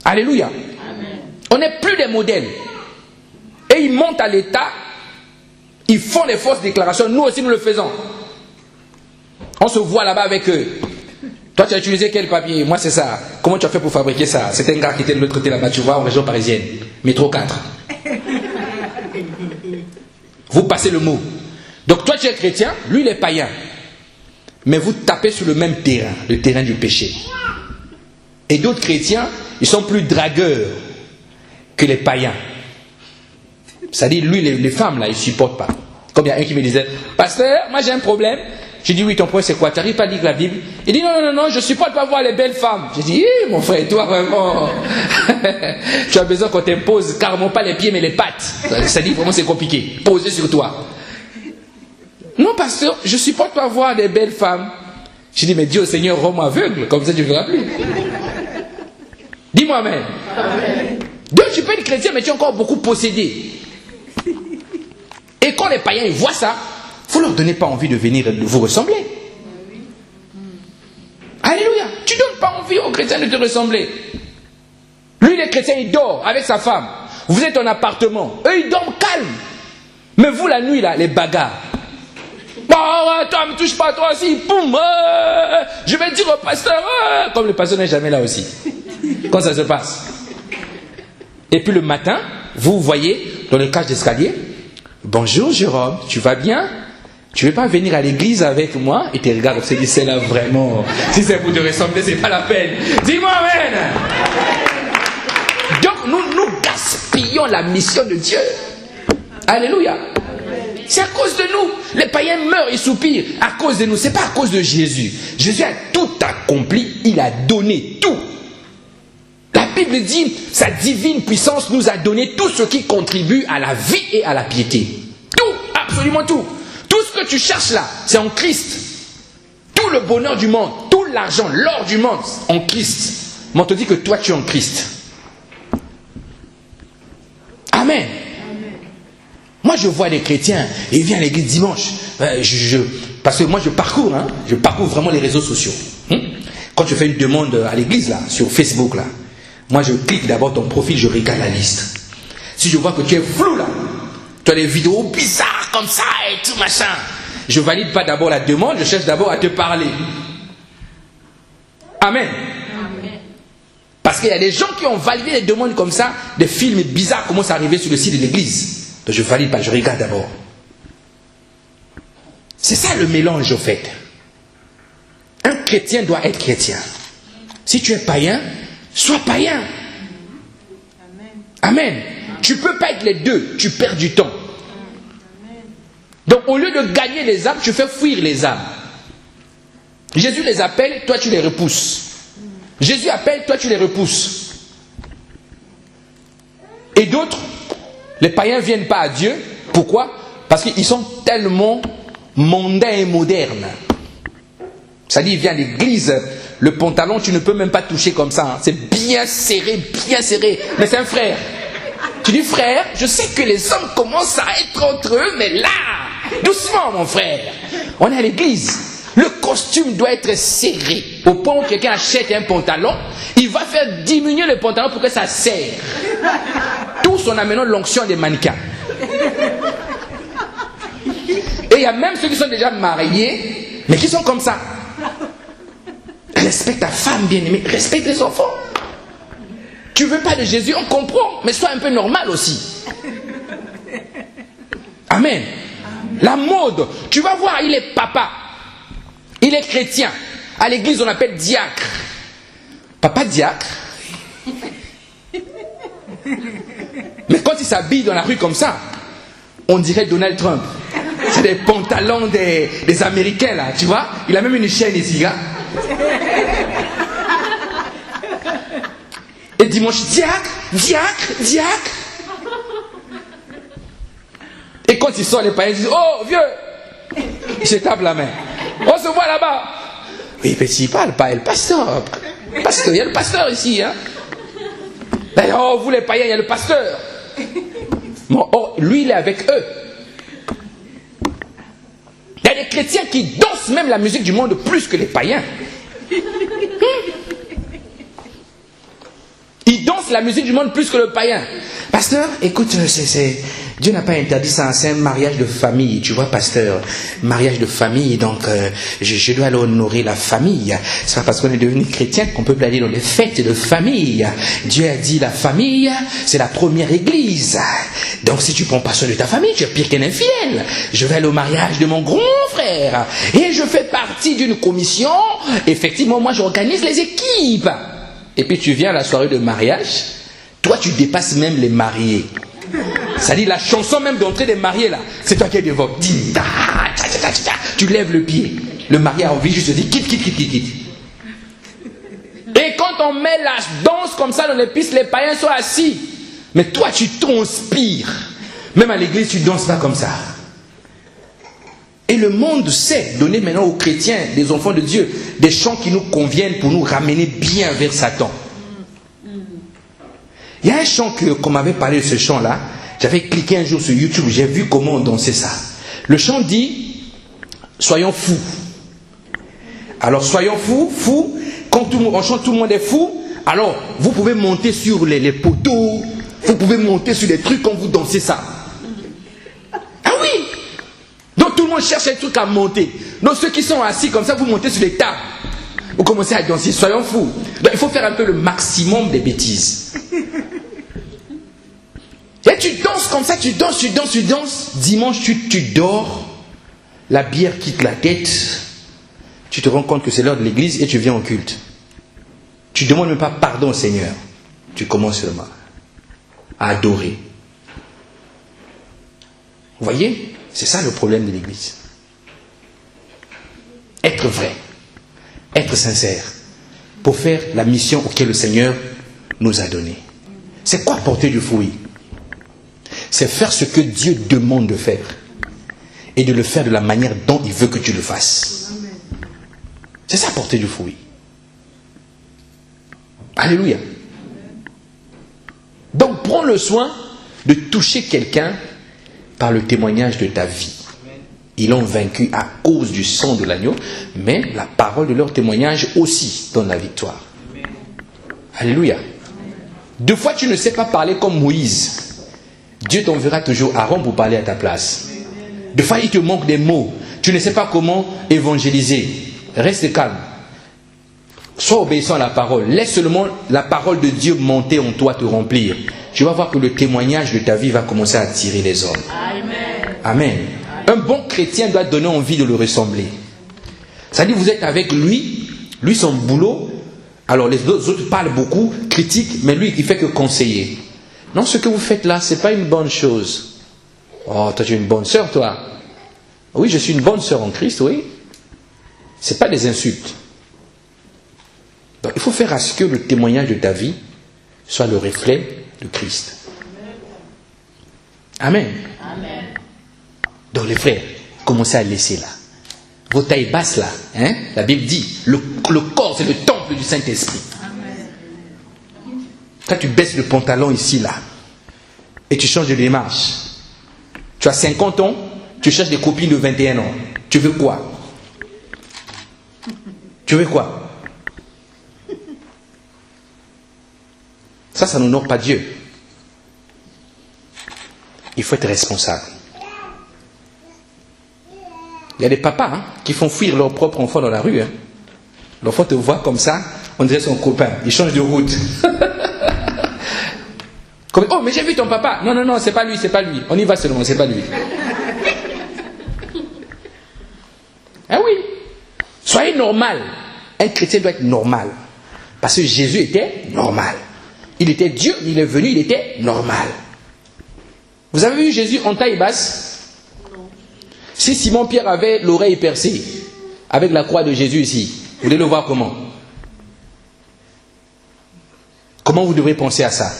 Alléluia. Amen. On n'est plus des modèles. Et ils montent à l'État, ils font des fausses déclarations, nous aussi nous le faisons. On se voit là-bas avec eux. Toi tu as utilisé quel papier? Moi c'est ça. Comment tu as fait pour fabriquer ça? C'est un gars qui était de l'autre côté là-bas, tu vois, en région parisienne. Métro 4. Vous passez le mot. Donc toi tu es chrétien, lui il est païen. Mais vous tapez sur le même terrain, le terrain du péché. Et d'autres chrétiens, ils sont plus dragueurs que les païens. C'est-à-dire, lui, les femmes là, ils ne supportent pas. Comme il y a un qui me disait, pasteur, moi j'ai un problème. J'ai dit, oui, ton problème c'est quoi? Tu n'arrives pas à lire la Bible? Il dit, non, je ne supporte pas voir les belles femmes. J'ai dit, mon frère, toi vraiment, tu as besoin qu'on t'impose carrément pas les pieds mais les pattes. C'est-à-dire, vraiment c'est compliqué. Poser sur toi. Non, pasteur, je ne supporte pas voir des belles femmes. J'ai dit, mais Dieu, Seigneur, rends-moi aveugle, comme ça tu ne verras plus. Dis-moi, amen. Donc, tu peux être chrétien, mais tu es encore beaucoup possédé. Et quand les païens ils voient ça, il ne leur donner pas envie de venir vous ressembler. Alléluia. Tu ne donnes pas envie aux chrétiens de te ressembler. Lui, les chrétiens, il dort avec sa femme. Vous êtes en appartement. Eux, ils dorment calmes. Mais vous, la nuit, là, les bagarres. Toi, ne me touche pas, toi aussi. Boum, je vais dire au pasteur. Comme le pasteur n'est jamais là aussi. Quand ça se passe. Et puis le matin, vous voyez dans le cage d'escalier. Bonjour Jérôme, tu vas bien? Tu ne veux pas venir à l'église avec moi? Et tu regardes, tu te dis, c'est là vraiment. Si c'est pour te ressembler, c'est pas la peine. Dis-moi amen. Donc nous gaspillons la mission de Dieu. Alléluia. C'est à cause de nous. Les païens meurent et soupirent à cause de nous. Ce n'est pas à cause de Jésus. Jésus a tout accompli. Il a donné tout. La Bible dit, sa divine puissance nous a donné tout ce qui contribue à la vie et à la piété. Tout, absolument tout. Tout ce que tu cherches là, c'est en Christ. Tout le bonheur du monde, tout l'argent, l'or du monde, en Christ. Mais on te dit que toi, tu es en Christ. Amen. Moi, je vois des chrétiens, et ils viennent à l'église dimanche. Parce que moi, je parcours vraiment les réseaux sociaux. Quand je fais une demande à l'église, là, sur Facebook, là, moi, je clique d'abord ton profil, je regarde la liste. Si je vois que tu es flou, là, tu as des vidéos bizarres comme ça et tout machin, je valide pas d'abord la demande, je cherche d'abord à te parler. Amen. Parce qu'il y a des gens qui ont validé des demandes comme ça, des films bizarres commencent à arriver sur le site de l'église. Donc je valide pas, je regarde d'abord. C'est ça le mélange, au fait. Un chrétien doit être chrétien. Si tu es païen, sois païen. Amen. Tu ne peux pas être les deux, tu perds du temps. Donc au lieu de gagner les âmes, tu fais fuir les âmes. Jésus les appelle, toi tu les repousses. Jésus appelle, toi tu les repousses. Et d'autres, les païens ne viennent pas à Dieu. Pourquoi? Parce qu'ils sont tellement mondains et modernes. C'est-à-dire, il vient à l'église, le pantalon, tu ne peux même pas toucher comme ça. Hein. C'est bien serré, mais c'est un frère. Tu dis, frère, je sais que les hommes commencent à être entre eux, mais là, doucement mon frère. On est à l'église. Le costume doit être serré. Au point où quelqu'un achète un pantalon, il va faire diminuer le pantalon pour que ça serre. Tous en amenant l'onction des mannequins. Et il y a même ceux qui sont déjà mariés, mais qui sont comme ça. Respecte ta femme bien-aimée, respecte les enfants. Tu veux pas de Jésus, on comprend, mais sois un peu normal aussi. Amen. La mode, tu vas voir, il est papa. Il est chrétien. À l'église, on l'appelle diacre. Papa diacre. Mais quand il s'habille dans la rue comme ça, on dirait Donald Trump. C'est des pantalons des Américains là, tu vois. Il a même une chaîne ici, là. Et dimanche, diacre. Et quand il sort, les païens disent, oh vieux, il se tape la main. On se voit là-bas. Oui, mais s'il parle pas, le pasteur. Il y a le pasteur ici. Hein. D'ailleurs, oh, vous les païens, il y a le pasteur. Bon, oh, lui, il est avec eux. Il y a des chrétiens qui dansent même la musique du monde plus que les païens. Ils dansent la musique du monde plus que le païen. Pasteur, écoute, Dieu n'a pas interdit ça, c'est un mariage de famille, tu vois, pasteur. Mariage de famille, donc je dois aller honorer la famille. C'est pas parce qu'on est devenu chrétien qu'on peut plus aller dans les fêtes de famille. Dieu a dit la famille, c'est la première église. Donc si tu prends pas soin de ta famille, tu es pire qu'un infiel. Je vais aller au mariage de mon grand frère. Et je fais partie d'une commission. Effectivement, moi j'organise les équipes. Et puis tu viens à la soirée de mariage, toi tu dépasses même les mariés. C'est-à-dire la chanson même d'entrée des mariés là, c'est toi qui es devant. Tu lèves le pied. Le marié a envie juste de dire quitte. Et quand on met la danse comme ça dans les pistes, les païens sont assis. Mais toi tu transpires. Même à l'église tu danses pas comme ça. Et le monde sait donner maintenant aux chrétiens, des enfants de Dieu, des chants qui nous conviennent pour nous ramener bien vers Satan. Il y a un chant qu'on m'avait parlé de ce chant-là. J'avais cliqué un jour sur YouTube, j'ai vu comment on dansait ça. Le chant dit, soyons fous. Alors soyons fous, quand on chante tout le monde est fou, alors vous pouvez monter sur les poteaux, vous pouvez monter sur les trucs quand vous dansez ça. Ah oui! Donc tout le monde cherche un truc à monter. Donc ceux qui sont assis comme ça, vous montez sur les tables. Vous commencez à danser, soyons fous. Donc il faut faire un peu le maximum des bêtises. Et tu danses comme ça, tu danses. Dimanche, tu dors, la bière quitte la tête, tu te rends compte que c'est l'heure de l'église et tu viens au culte. Tu ne demandes même pas pardon au Seigneur. Tu commences seulement à adorer. Vous voyez? C'est ça le problème de l'église. Être vrai, être sincère, pour faire la mission auquel le Seigneur nous a donnée. C'est quoi porter du fruit? C'est faire ce que Dieu demande de faire. Et de le faire de la manière dont il veut que tu le fasses. C'est ça porter du fruit. Alléluia. Donc prends le soin de toucher quelqu'un par le témoignage de ta vie. Ils l'ont vaincu à cause du sang de l'agneau, mais la parole de leur témoignage aussi donne la victoire. Alléluia. Deux fois tu ne sais pas parler comme Moïse. Dieu t'enverra toujours Aaron pour parler à ta place. Des fois, il te manque des mots. Tu ne sais pas comment évangéliser. Reste calme. Sois obéissant à la parole. Laisse seulement la parole de Dieu monter en toi, te remplir. Tu vas voir que le témoignage de ta vie va commencer à attirer les hommes. Amen. Amen. Un bon chrétien doit donner envie de le ressembler. C'est-à-dire vous êtes avec lui, son boulot, alors les autres parlent beaucoup, critiquent, mais lui, il fait que conseiller. Non, ce que vous faites là, ce n'est pas une bonne chose. Oh, toi tu es une bonne sœur, toi. Oui, je suis une bonne sœur en Christ, oui. Ce n'est pas des insultes. Donc il faut faire à ce que le témoignage de ta vie soit le reflet de Christ. Amen. Amen. Donc les frères, commencez à laisser là. Vos tailles basses là, hein? La Bible dit, le corps c'est le temple du Saint-Esprit. Quand tu baisses le pantalon ici là, et tu changes de démarche, tu as 50 ans, tu cherches des copines de 21 ans. Tu veux quoi? Tu veux quoi? Ça n'honore pas Dieu. Il faut être responsable. Il y a des papas qui font fuir leur propre enfant dans la rue. L'enfant te voit comme ça, on dirait son copain. Il change de route. Comme, oh, mais j'ai vu ton papa. Non, c'est pas lui. On y va seulement, c'est pas lui. Ah oui. Soyez normal. Un chrétien doit être normal. Parce que Jésus était normal. Il était Dieu, il est venu, il était normal. Vous avez vu Jésus en taille basse? Non. Si Simon-Pierre avait l'oreille percée, avec la croix de Jésus ici, vous voulez le voir comment? Comment vous devrez penser à ça?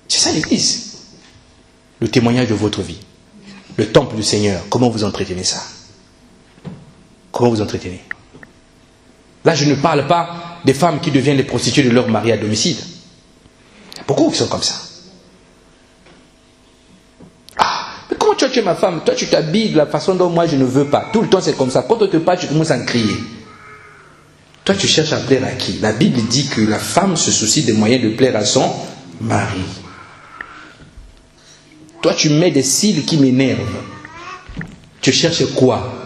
C'est ça l'Église. Le témoignage de votre vie. Le temple du Seigneur. Comment vous entretenez ça? Comment vous entretenez? Là, je ne parle pas des femmes qui deviennent les prostituées de leur mari à domicile. Il y a beaucoup qui sont comme ça. Ah, mais comment tu es ma femme? Toi, tu t'habilles de la façon dont moi je ne veux pas. Tout le temps, c'est comme ça. Quand on te parle, tu commences à crier. Toi, tu cherches à plaire à qui? La Bible dit que la femme se soucie des moyens de plaire à son mari. Toi, tu mets des cils qui m'énervent. Tu cherches quoi?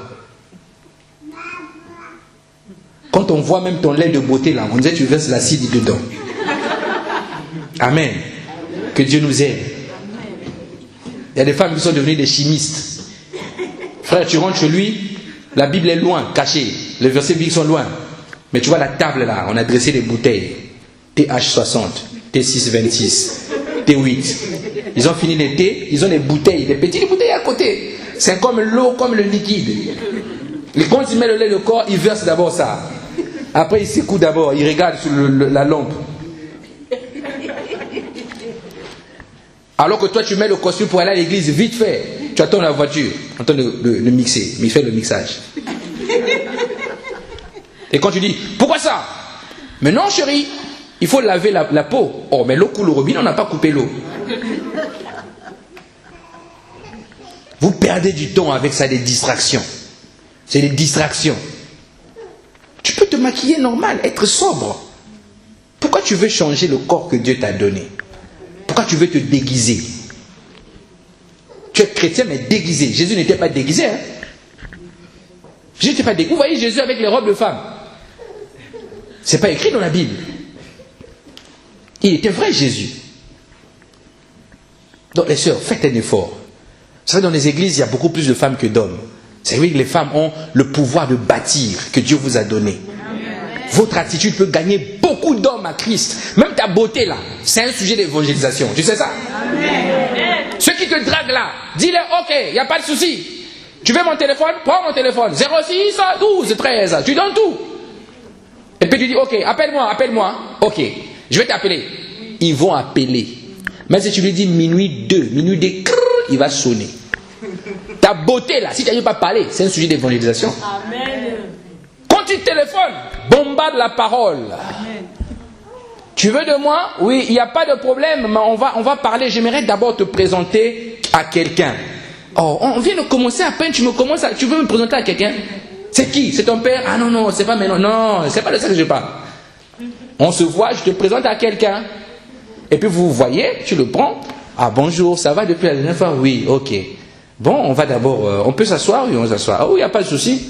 Quand on voit même ton lait de beauté là, on dirait que tu verses l'acide dedans. Amen. Que Dieu nous aide. Il y a des femmes qui sont devenues des chimistes. Frère, tu rentres chez lui, la Bible est loin, cachée. Les versets bibliques sont loin. Mais tu vois la table là, on a dressé des bouteilles. TH60, T626, T8. Ils ont fini les thés, ils ont des bouteilles, des petites bouteilles à côté. C'est comme l'eau, comme le liquide. Et quand il met le lait de corps, il verse d'abord ça. Après, il secoue d'abord, il regarde sur la lampe. Alors que toi, tu mets le costume pour aller à l'église, vite fait. Tu attends la voiture, en train de mixer. Mais il fait le mixage. Et quand tu dis, pourquoi ça? Mais non, chérie, il faut laver la peau. Oh, mais l'eau coule au robinet, on n'a pas coupé l'eau. Vous perdez du temps avec ça, des distractions. C'est des distractions. Tu peux te maquiller normal, être sobre. Pourquoi tu veux changer le corps que Dieu t'a donné? Pourquoi tu veux te déguiser? Tu es chrétien mais déguisé. Jésus n'était pas déguisé. Jésus n'était pas déguisé. Vous voyez Jésus avec les robes de femme? C'est pas écrit dans la Bible. Il était vrai Jésus. Donc les sœurs, faites un effort. Vous savez, dans les églises, il y a beaucoup plus de femmes que d'hommes. C'est vrai que les femmes ont le pouvoir de bâtir que Dieu vous a donné. Votre attitude peut gagner beaucoup d'hommes à Christ. Même ta beauté là, c'est un sujet d'évangélisation. Tu sais ça? Amen. Ceux qui te draguent là, dis-leur ok, il n'y a pas de souci. Tu veux mon téléphone? Prends mon téléphone. 06 12 13. Tu donnes tout. Et puis tu dis ok, appelle-moi. Ok, je vais t'appeler. Ils vont appeler. Mais si tu lui dis minuit 2, il va sonner. Ta beauté là, si tu n'arrives pas à parler, c'est un sujet d'évangélisation. Amen. Quand tu téléphones, bombarde la parole. Amen. Tu veux de moi? Oui, il n'y a pas de problème, mais on va parler. J'aimerais d'abord te présenter à quelqu'un. Oh, on vient de commencer à peine, tu veux me présenter à quelqu'un? C'est qui? C'est ton père? Ah non, c'est pas maintenant. Non, c'est pas de ça que je parle. On se voit, je te présente à quelqu'un. Et puis vous voyez, tu le prends. Ah bonjour, ça va depuis la dernière fois? Oui, ok. Bon, on va d'abord, on peut s'asseoir? Oui, on s'assoit. Ah oui, il n'y a pas de souci.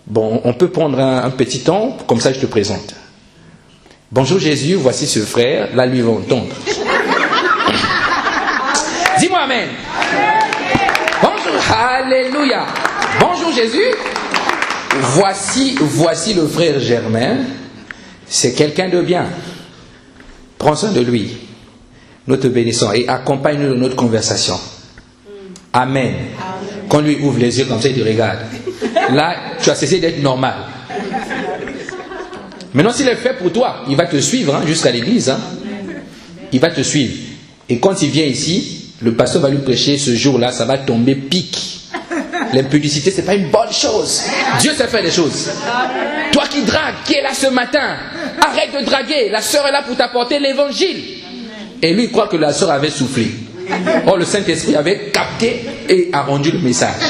Bon, on peut prendre un petit temps, comme ça je te présente. Bonjour Jésus, voici ce frère, là lui va entendre. Dis-moi amen. Bonjour, alléluia. Bonjour Jésus. Voici le frère Germain. C'est quelqu'un de bien. Prends soin de lui. Nous te bénissons et accompagne-nous dans notre conversation. Amen. Quand lui ouvre les yeux comme ça, il te regarde. Là, tu as cessé d'être normal. Maintenant, s'il est fait pour toi, il va te suivre jusqu'à l'église. Il va te suivre. Et quand il vient ici, le pasteur va lui prêcher ce jour-là, ça va tomber pique. L'impudicité, ce n'est pas une bonne chose. Dieu sait faire des choses. Toi qui dragues, qui est là ce matin, arrête de draguer. La sœur est là pour t'apporter l'évangile. Et lui, il croit que la sœur avait soufflé. Or, le Saint-Esprit avait capté et a rendu le message.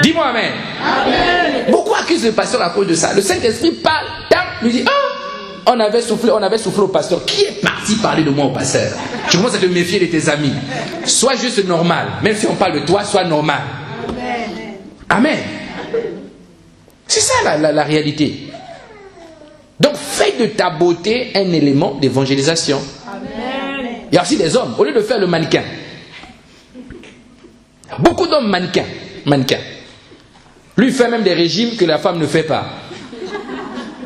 Dis-moi amen. Beaucoup accusent le pasteur à cause de ça. Le Saint-Esprit parle, lui dit, oh, on avait soufflé au pasteur. Qui est parti parler de moi au pasteur? Tu commences à te méfier de tes amis. Sois juste normal. Même si on parle de toi, sois normal. Amen. C'est ça la réalité. Donc fais de ta beauté un élément d'évangélisation. Il y a aussi des hommes, au lieu de faire le mannequin. Beaucoup d'hommes mannequins. Lui il fait même des régimes que la femme ne fait pas.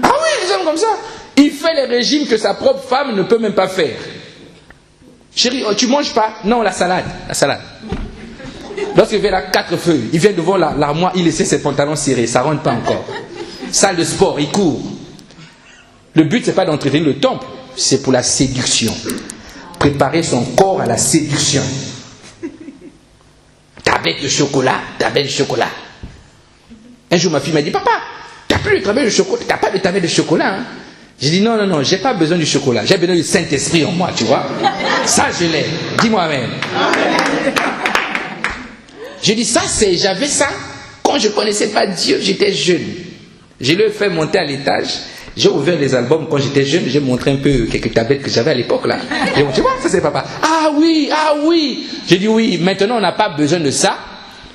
Ah oui, des hommes comme ça. Il fait les régimes que sa propre femme ne peut même pas faire. Chérie, tu manges pas? Non, la salade. Lorsqu'il vient à 4 feuilles, il vient devant l'armoire, il laisse ses pantalons serrés, ça ne rentre pas encore. Salle de sport, il court. Le but, ce n'est pas d'entretenir le temple, c'est pour la séduction. Préparer son corps à la séduction. Tablette de chocolat. Un jour, ma fille m'a dit, papa, tu n'as plus de tablette de chocolat, tu n'as pas de tablette de chocolat. J'ai dit, non, je n'ai pas besoin du chocolat, j'ai besoin du Saint-Esprit en moi, tu vois. Ça, je l'ai. Dis-moi amen. J'ai dit, j'avais ça quand je ne connaissais pas Dieu, j'étais jeune. Je l'ai fait monter à l'étage. J'ai ouvert les albums quand j'étais jeune, j'ai montré un peu quelques tablettes que j'avais à l'époque là. Et on dit, ça c'est papa. Ah oui. J'ai dit oui, maintenant on n'a pas besoin de ça.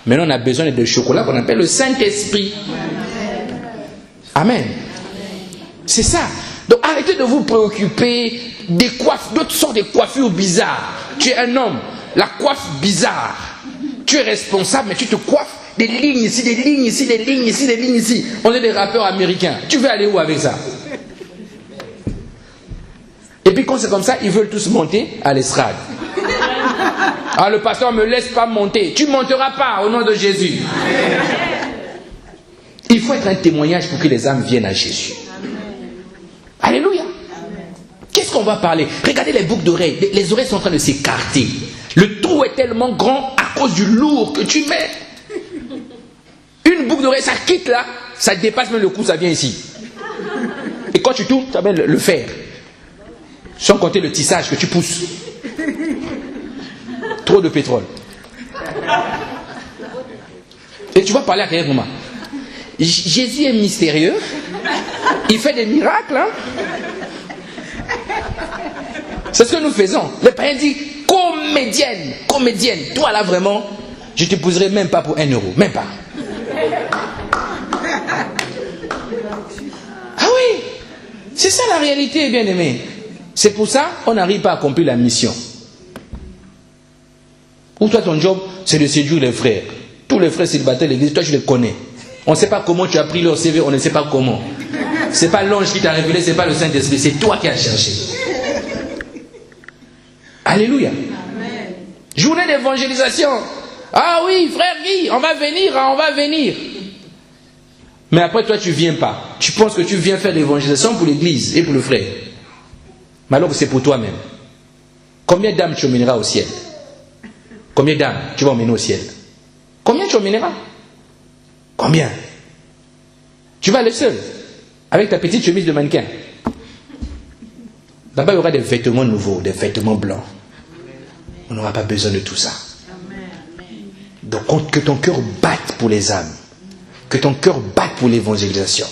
Maintenant on a besoin de chocolat qu'on appelle le Saint-Esprit. Amen. C'est ça. Donc arrêtez de vous préoccuper des coiffes, d'autres sortes de coiffures bizarres. Tu es un homme, la coiffe bizarre. Tu es responsable, mais tu te coiffes. Des lignes ici, des lignes ici, des lignes ici, des lignes ici. On est des rappeurs américains. Tu veux aller où avec ça? Et puis quand c'est comme ça, ils veulent tous monter à l'estrade. Ah, le pasteur ne me laisse pas monter. Tu ne monteras pas au nom de Jésus. Il faut être un témoignage pour que les âmes viennent à Jésus. Alléluia. Qu'est-ce qu'on va parler? Regardez les boucles d'oreilles. Les oreilles sont en train de s'écarter. Le trou est tellement grand à cause du lourd que tu mets. Une boucle d'oreille, ça quitte là, ça dépasse même le cou, ça vient ici. Et quand tu tournes, tu as même le fer. Sans compter le tissage que tu pousses. Trop de pétrole. Et tu vas parler à quel moment? Jésus est mystérieux. Il fait des miracles. C'est ce que nous faisons. Les païens disent, comédienne. Toi là vraiment, je ne t'épouserai même pas pour 1 euro. Même pas. Ah oui, c'est ça la réalité, bien aimé. C'est pour ça qu'on n'arrive pas à accomplir la mission. Pour toi, ton job, c'est de séduire les frères. Tous les frères célibataires de l'église, toi, je les connais. On ne sait pas comment tu as pris leur CV, on ne sait pas comment. Ce n'est pas l'ange qui t'a révélé, ce n'est pas le Saint-Esprit, c'est toi qui as cherché. Alléluia. Amen. Journée d'évangélisation. Ah oui, frère Guy, on va venir. Mais après, toi, tu ne viens pas. Tu penses que tu viens faire l'évangélisation pour l'église et pour le frère. Mais alors que c'est pour toi-même. Combien d'âmes tu emmèneras au ciel? Combien d'âmes tu vas emmener au ciel? Combien tu emmèneras? Combien? Tu vas aller seul, avec ta petite chemise de mannequin. Là-bas, il y aura des vêtements nouveaux, des vêtements blancs. On n'aura pas besoin de tout ça. Donc, que ton cœur batte pour les âmes. Que ton cœur batte pour l'évangélisation.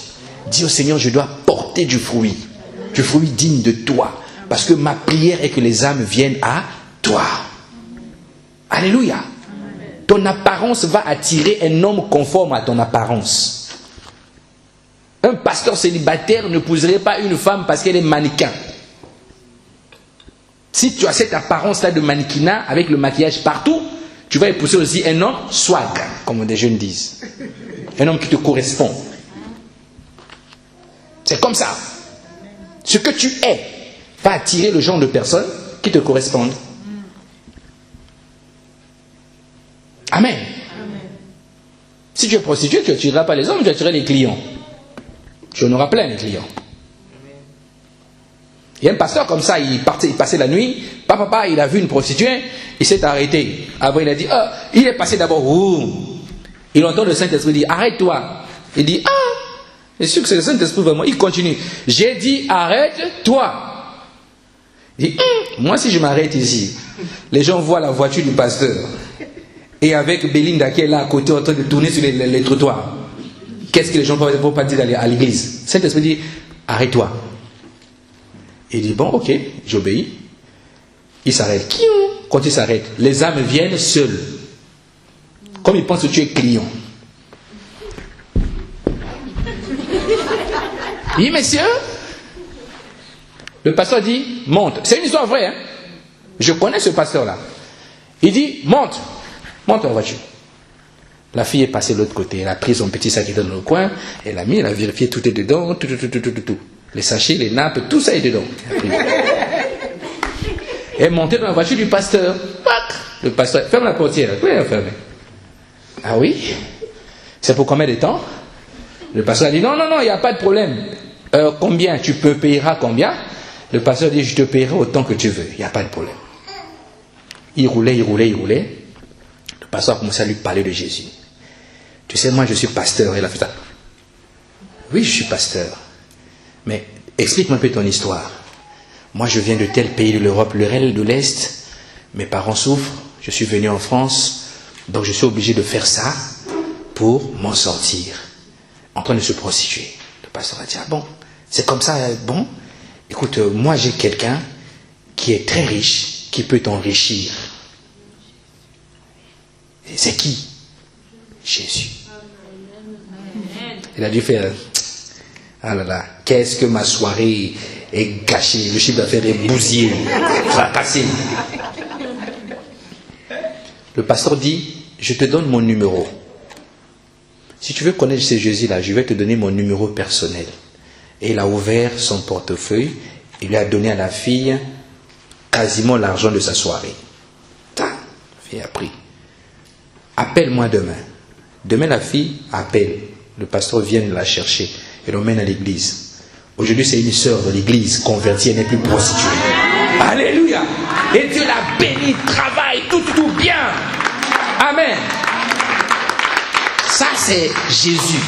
Dis au Seigneur, je dois porter du fruit digne de toi. Parce que ma prière est que les âmes viennent à toi. Alléluia. Ton apparence va attirer un homme conforme à ton apparence. Un pasteur célibataire n'épouserait pas une femme parce qu'elle est mannequin. Si tu as cette apparence-là de mannequinat avec le maquillage partout, tu vas épouser aussi un homme swag, comme des jeunes disent. Un homme qui te correspond. C'est comme ça. Ce que tu es va attirer le genre de personnes qui te correspondent. Amen. Si tu es prostituée, tu n'attireras pas les hommes, tu attireras les clients. Tu en auras plein les clients. Il y a un pasteur comme ça, il passait la nuit, papa, il a vu une prostituée, il s'est arrêté. Après il a dit, il est passé d'abord, il entend le Saint-Esprit dire, arrête-toi. Il dit, c'est sûr que c'est le Saint-Esprit vraiment. Il continue, j'ai dit, arrête-toi. Il dit, moi si je m'arrête ici, les gens voient la voiture du pasteur. Et avec Belinda qui est là à côté en train de tourner sur les trottoirs. Qu'est-ce que les gens ne vont pas dire à l'église? Saint-Esprit dit, arrête-toi. Il dit, bon, ok, j'obéis. Il s'arrête. Quand il s'arrête, les âmes viennent seules. Comme ils pensent que tu es client. Il dit, messieurs, le pasteur dit, monte. C'est une histoire vraie, hein? Je connais ce pasteur-là. Il dit, monte en voiture. La fille est passée de l'autre côté. Elle a pris son petit sac qui était dans le coin. Elle a mis, elle a vérifié, tout est dedans. Tout. Les sachets, les nappes, tout ça est dedans. Elle est montée dans la voiture du pasteur. Le pasteur, ferme la portière. Oui, elle a fermé. Ah oui? C'est pour combien de temps? Le pasteur a dit, non, il n'y a pas de problème. Combien? Tu payeras combien? Le pasteur dit, je te payerai autant que tu veux. Il n'y a pas de problème. Il roulait. Le pasteur a commencé à lui parler de Jésus. Tu sais, moi je suis pasteur. Il a fait ça. Oui, je suis pasteur. Mais explique-moi un peu ton histoire. Moi je viens de tel pays de l'Europe, le réel de l'Est. Mes parents souffrent. Je suis venu en France. Donc je suis obligé de faire ça pour m'en sortir. En train de se prostituer. Le pasteur a dit, ah bon, c'est comme ça, bon. Écoute, moi j'ai quelqu'un qui est très riche, qui peut t'enrichir. Et c'est qui? Jésus. Il a dû faire, ah là là, qu'est-ce que ma soirée est gâchée, le chiffre d'affaires est bousillé, fracassé. Le pasteur dit, je te donne mon numéro. Si tu veux connaître ce Jésus-là, je vais te donner mon numéro personnel. Et il a ouvert son portefeuille, il lui a donné à la fille quasiment l'argent de sa soirée. La fille a pris. Appelle-moi demain. Demain, la fille appelle. Le pasteur vient la chercher et l'emmène à l'église. Aujourd'hui, c'est une sœur de l'église convertie, elle n'est plus prostituée. Alléluia. Et Dieu la bénit, travaille, tout bien. Amen. Ça, c'est Jésus.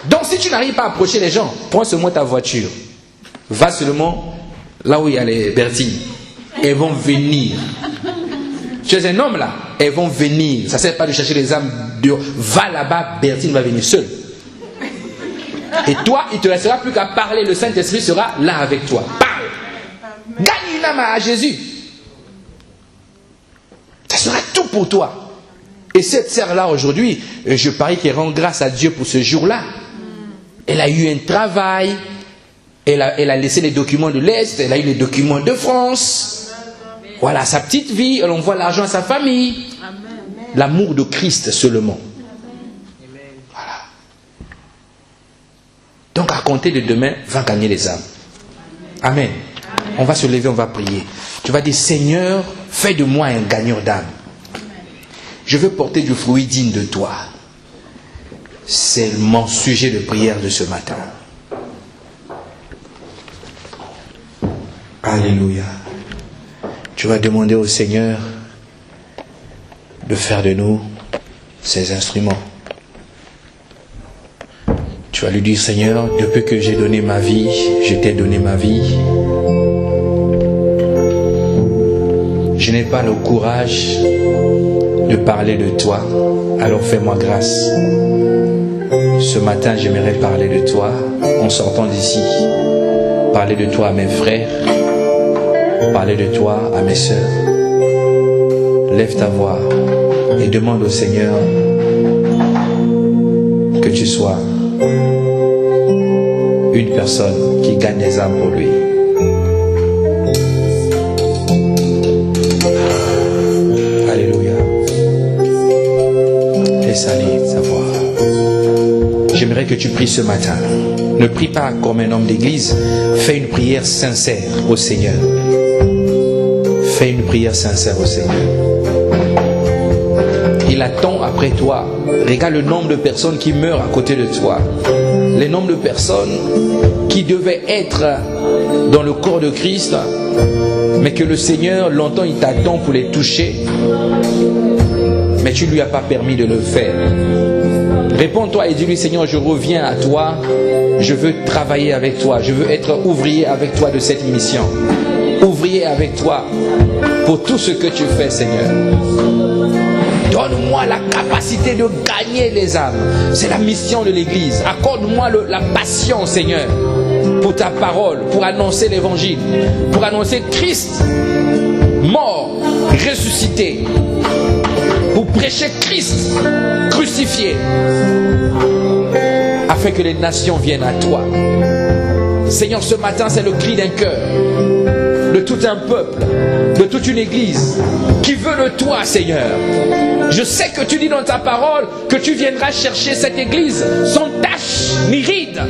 Donc, si tu n'arrives pas à approcher les gens, prends seulement ta voiture. Va seulement là où il y a les Bertines. Elles vont venir. Tu es un homme là, elles vont venir. Ça ne sert pas de chercher les âmes dehors. Va là-bas, Bertine va venir seule. Et toi, il ne te restera plus qu'à parler. Le Saint-Esprit sera là avec toi. Parle. Gagne une âme à Jésus. Ça sera tout pour toi. Et cette sœur-là aujourd'hui, je parie qu'elle rend grâce à Dieu pour ce jour-là. Elle a eu un travail. Elle a laissé les documents de l'Est. Elle a eu les documents de France. Voilà sa petite vie, elle envoie l'argent à sa famille. L'amour de Christ seulement. Voilà. Donc à compter de demain, va gagner les âmes. Amen. On va se lever, on va prier. Tu vas dire, Seigneur, fais de moi un gagneur d'âme. Je veux porter du fruit digne de toi. C'est mon sujet de prière de ce matin. Alléluia. Tu vas demander au Seigneur de faire de nous ses instruments. Tu vas lui dire, Seigneur, depuis que j'ai donné ma vie, je t'ai donné ma vie. Je n'ai pas le courage de parler de toi, alors fais-moi grâce. Ce matin, j'aimerais parler de toi en sortant d'ici. Parler de toi à mes frères. Parler de toi à mes sœurs. Lève ta voix et demande au Seigneur que tu sois une personne qui gagne des âmes pour lui. Alléluia. salir de sa voix. J'aimerais que tu pries ce matin. Ne prie pas comme un homme d'église. Fais une prière sincère au Seigneur. Fais une prière sincère au Seigneur. Il attend après toi. Regarde le nombre de personnes qui meurent à côté de toi. Le nombre de personnes qui devaient être dans le corps de Christ, mais que le Seigneur, longtemps, il t'attend pour les toucher, mais tu ne lui as pas permis de le faire. Réponds-toi et dis-lui, Seigneur, je reviens à toi, je veux travailler avec toi, je veux être ouvrier avec toi de cette mission. Ouvrier avec toi pour tout ce que tu fais, Seigneur. Donne-moi la capacité de gagner les âmes. C'est la mission de l'Église. Accorde-moi la passion, Seigneur, pour ta parole, pour annoncer l'Évangile, pour annoncer Christ mort, ressuscité, pour prêcher Christ crucifié, afin que les nations viennent à toi. Seigneur, ce matin, c'est le cri d'un cœur, de tout un peuple, de toute une église qui veut de toi, Seigneur. Je sais que tu dis dans ta parole que tu viendras chercher cette église sans tache ni ride.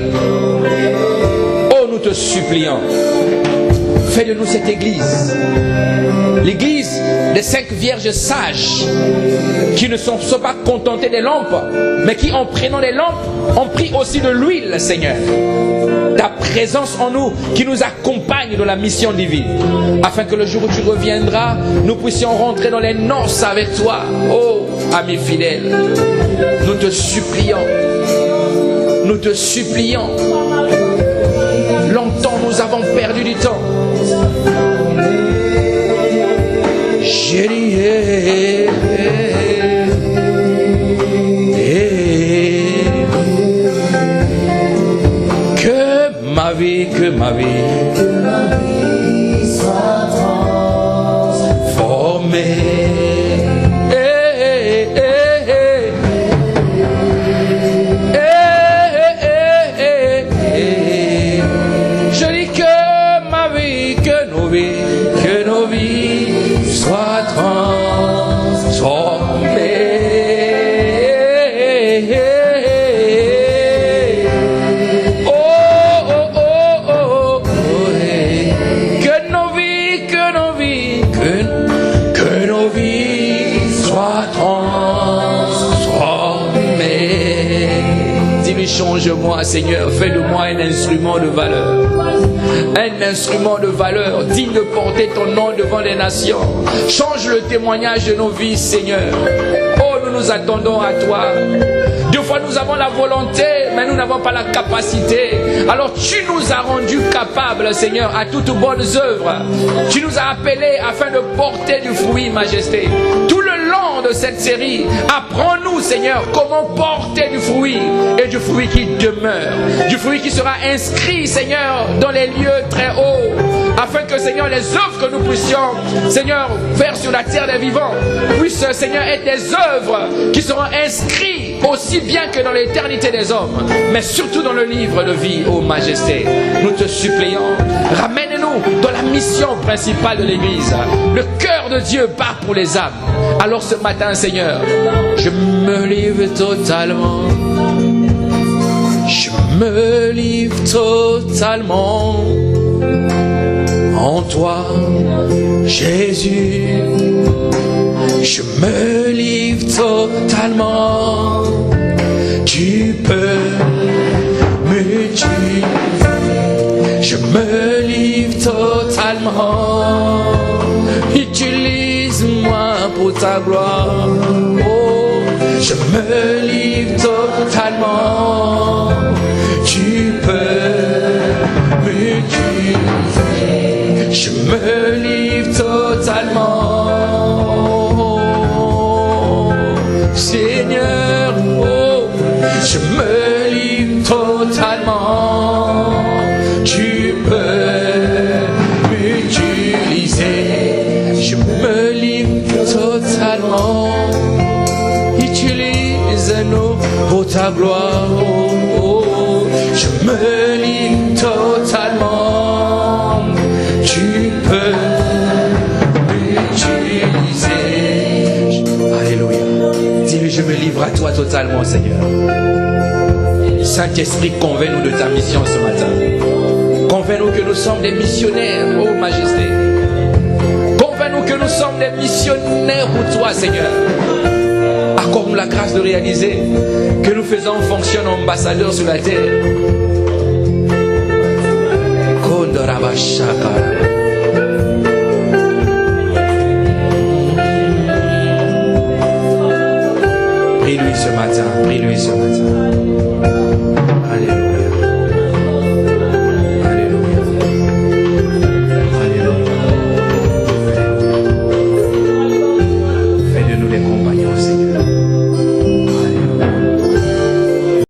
Oh, nous te supplions, fais de nous cette église, l'église des 5 vierges sages qui ne sont pas contentées des lampes, mais qui, en prenant les lampes, ont pris aussi de l'huile, Seigneur. Ta présence en nous qui nous accompagne dans la mission divine, afin que le jour où tu reviendras, nous puissions rentrer dans les noces avec toi. Oh, ami fidèle, nous te supplions, nous te supplions. Longtemps nous avons perdu du temps. J'ai dit, que ma vie soit transformée. Je dis que ma vie, que nos vies soient transformées. Change-moi, Seigneur, fais de moi un instrument de valeur. Un instrument de valeur, digne de porter ton nom devant les nations. Change le témoignage de nos vies, Seigneur. Oh, nous nous attendons à toi. Deux fois nous avons la volonté, mais nous n'avons pas la capacité. Alors tu nous as rendus capables, Seigneur, à toutes bonnes œuvres. Tu nous as appelés afin de porter du fruit, Majesté. Tout le long de cette série, apprends-nous, Seigneur, comment porter du fruit, et du fruit qui demeure, du fruit qui sera inscrit, Seigneur, dans les lieux très hauts, afin que, Seigneur, les œuvres que nous puissions, Seigneur, faire sur la terre des vivants, puissent, Seigneur, être des œuvres qui seront inscrites aussi bien que dans l'éternité des hommes, mais surtout dans le livre de vie, ô Majesté. Nous te supplions, ramène-nous dans la mission principale de l'Église. Le cœur de Dieu bat pour les âmes. Alors ce matin, Seigneur, je me livre totalement. Je me livre totalement en toi, Jésus. Je me livre totalement. Tu peux m'utiliser. Je me livre totalement. Utilise-moi pour ta gloire. Oh, je me livre totalement. Tu peux m'utiliser. Je me livre totalement. Seigneur, oh, je me livre totalement. Tu peux m'utiliser. Je me livre totalement. Utilise-nous pour ta gloire. Oh, oh. Je me livre totalement. Tu peux m'utiliser. Alléluia. Dis-lui, je me livre à toi totalement. totalement, Seigneur. Saint-Esprit, convainc-nous de ta mission ce matin. Convainc-nous que nous sommes des missionnaires, ô Majesté. Convainc-nous que nous sommes des missionnaires pour toi, Seigneur. Accorde-nous la grâce de réaliser que nous faisons fonction d'ambassadeurs sur la terre. Prie-lui ce matin, prie-lui ce matin. Alléluia.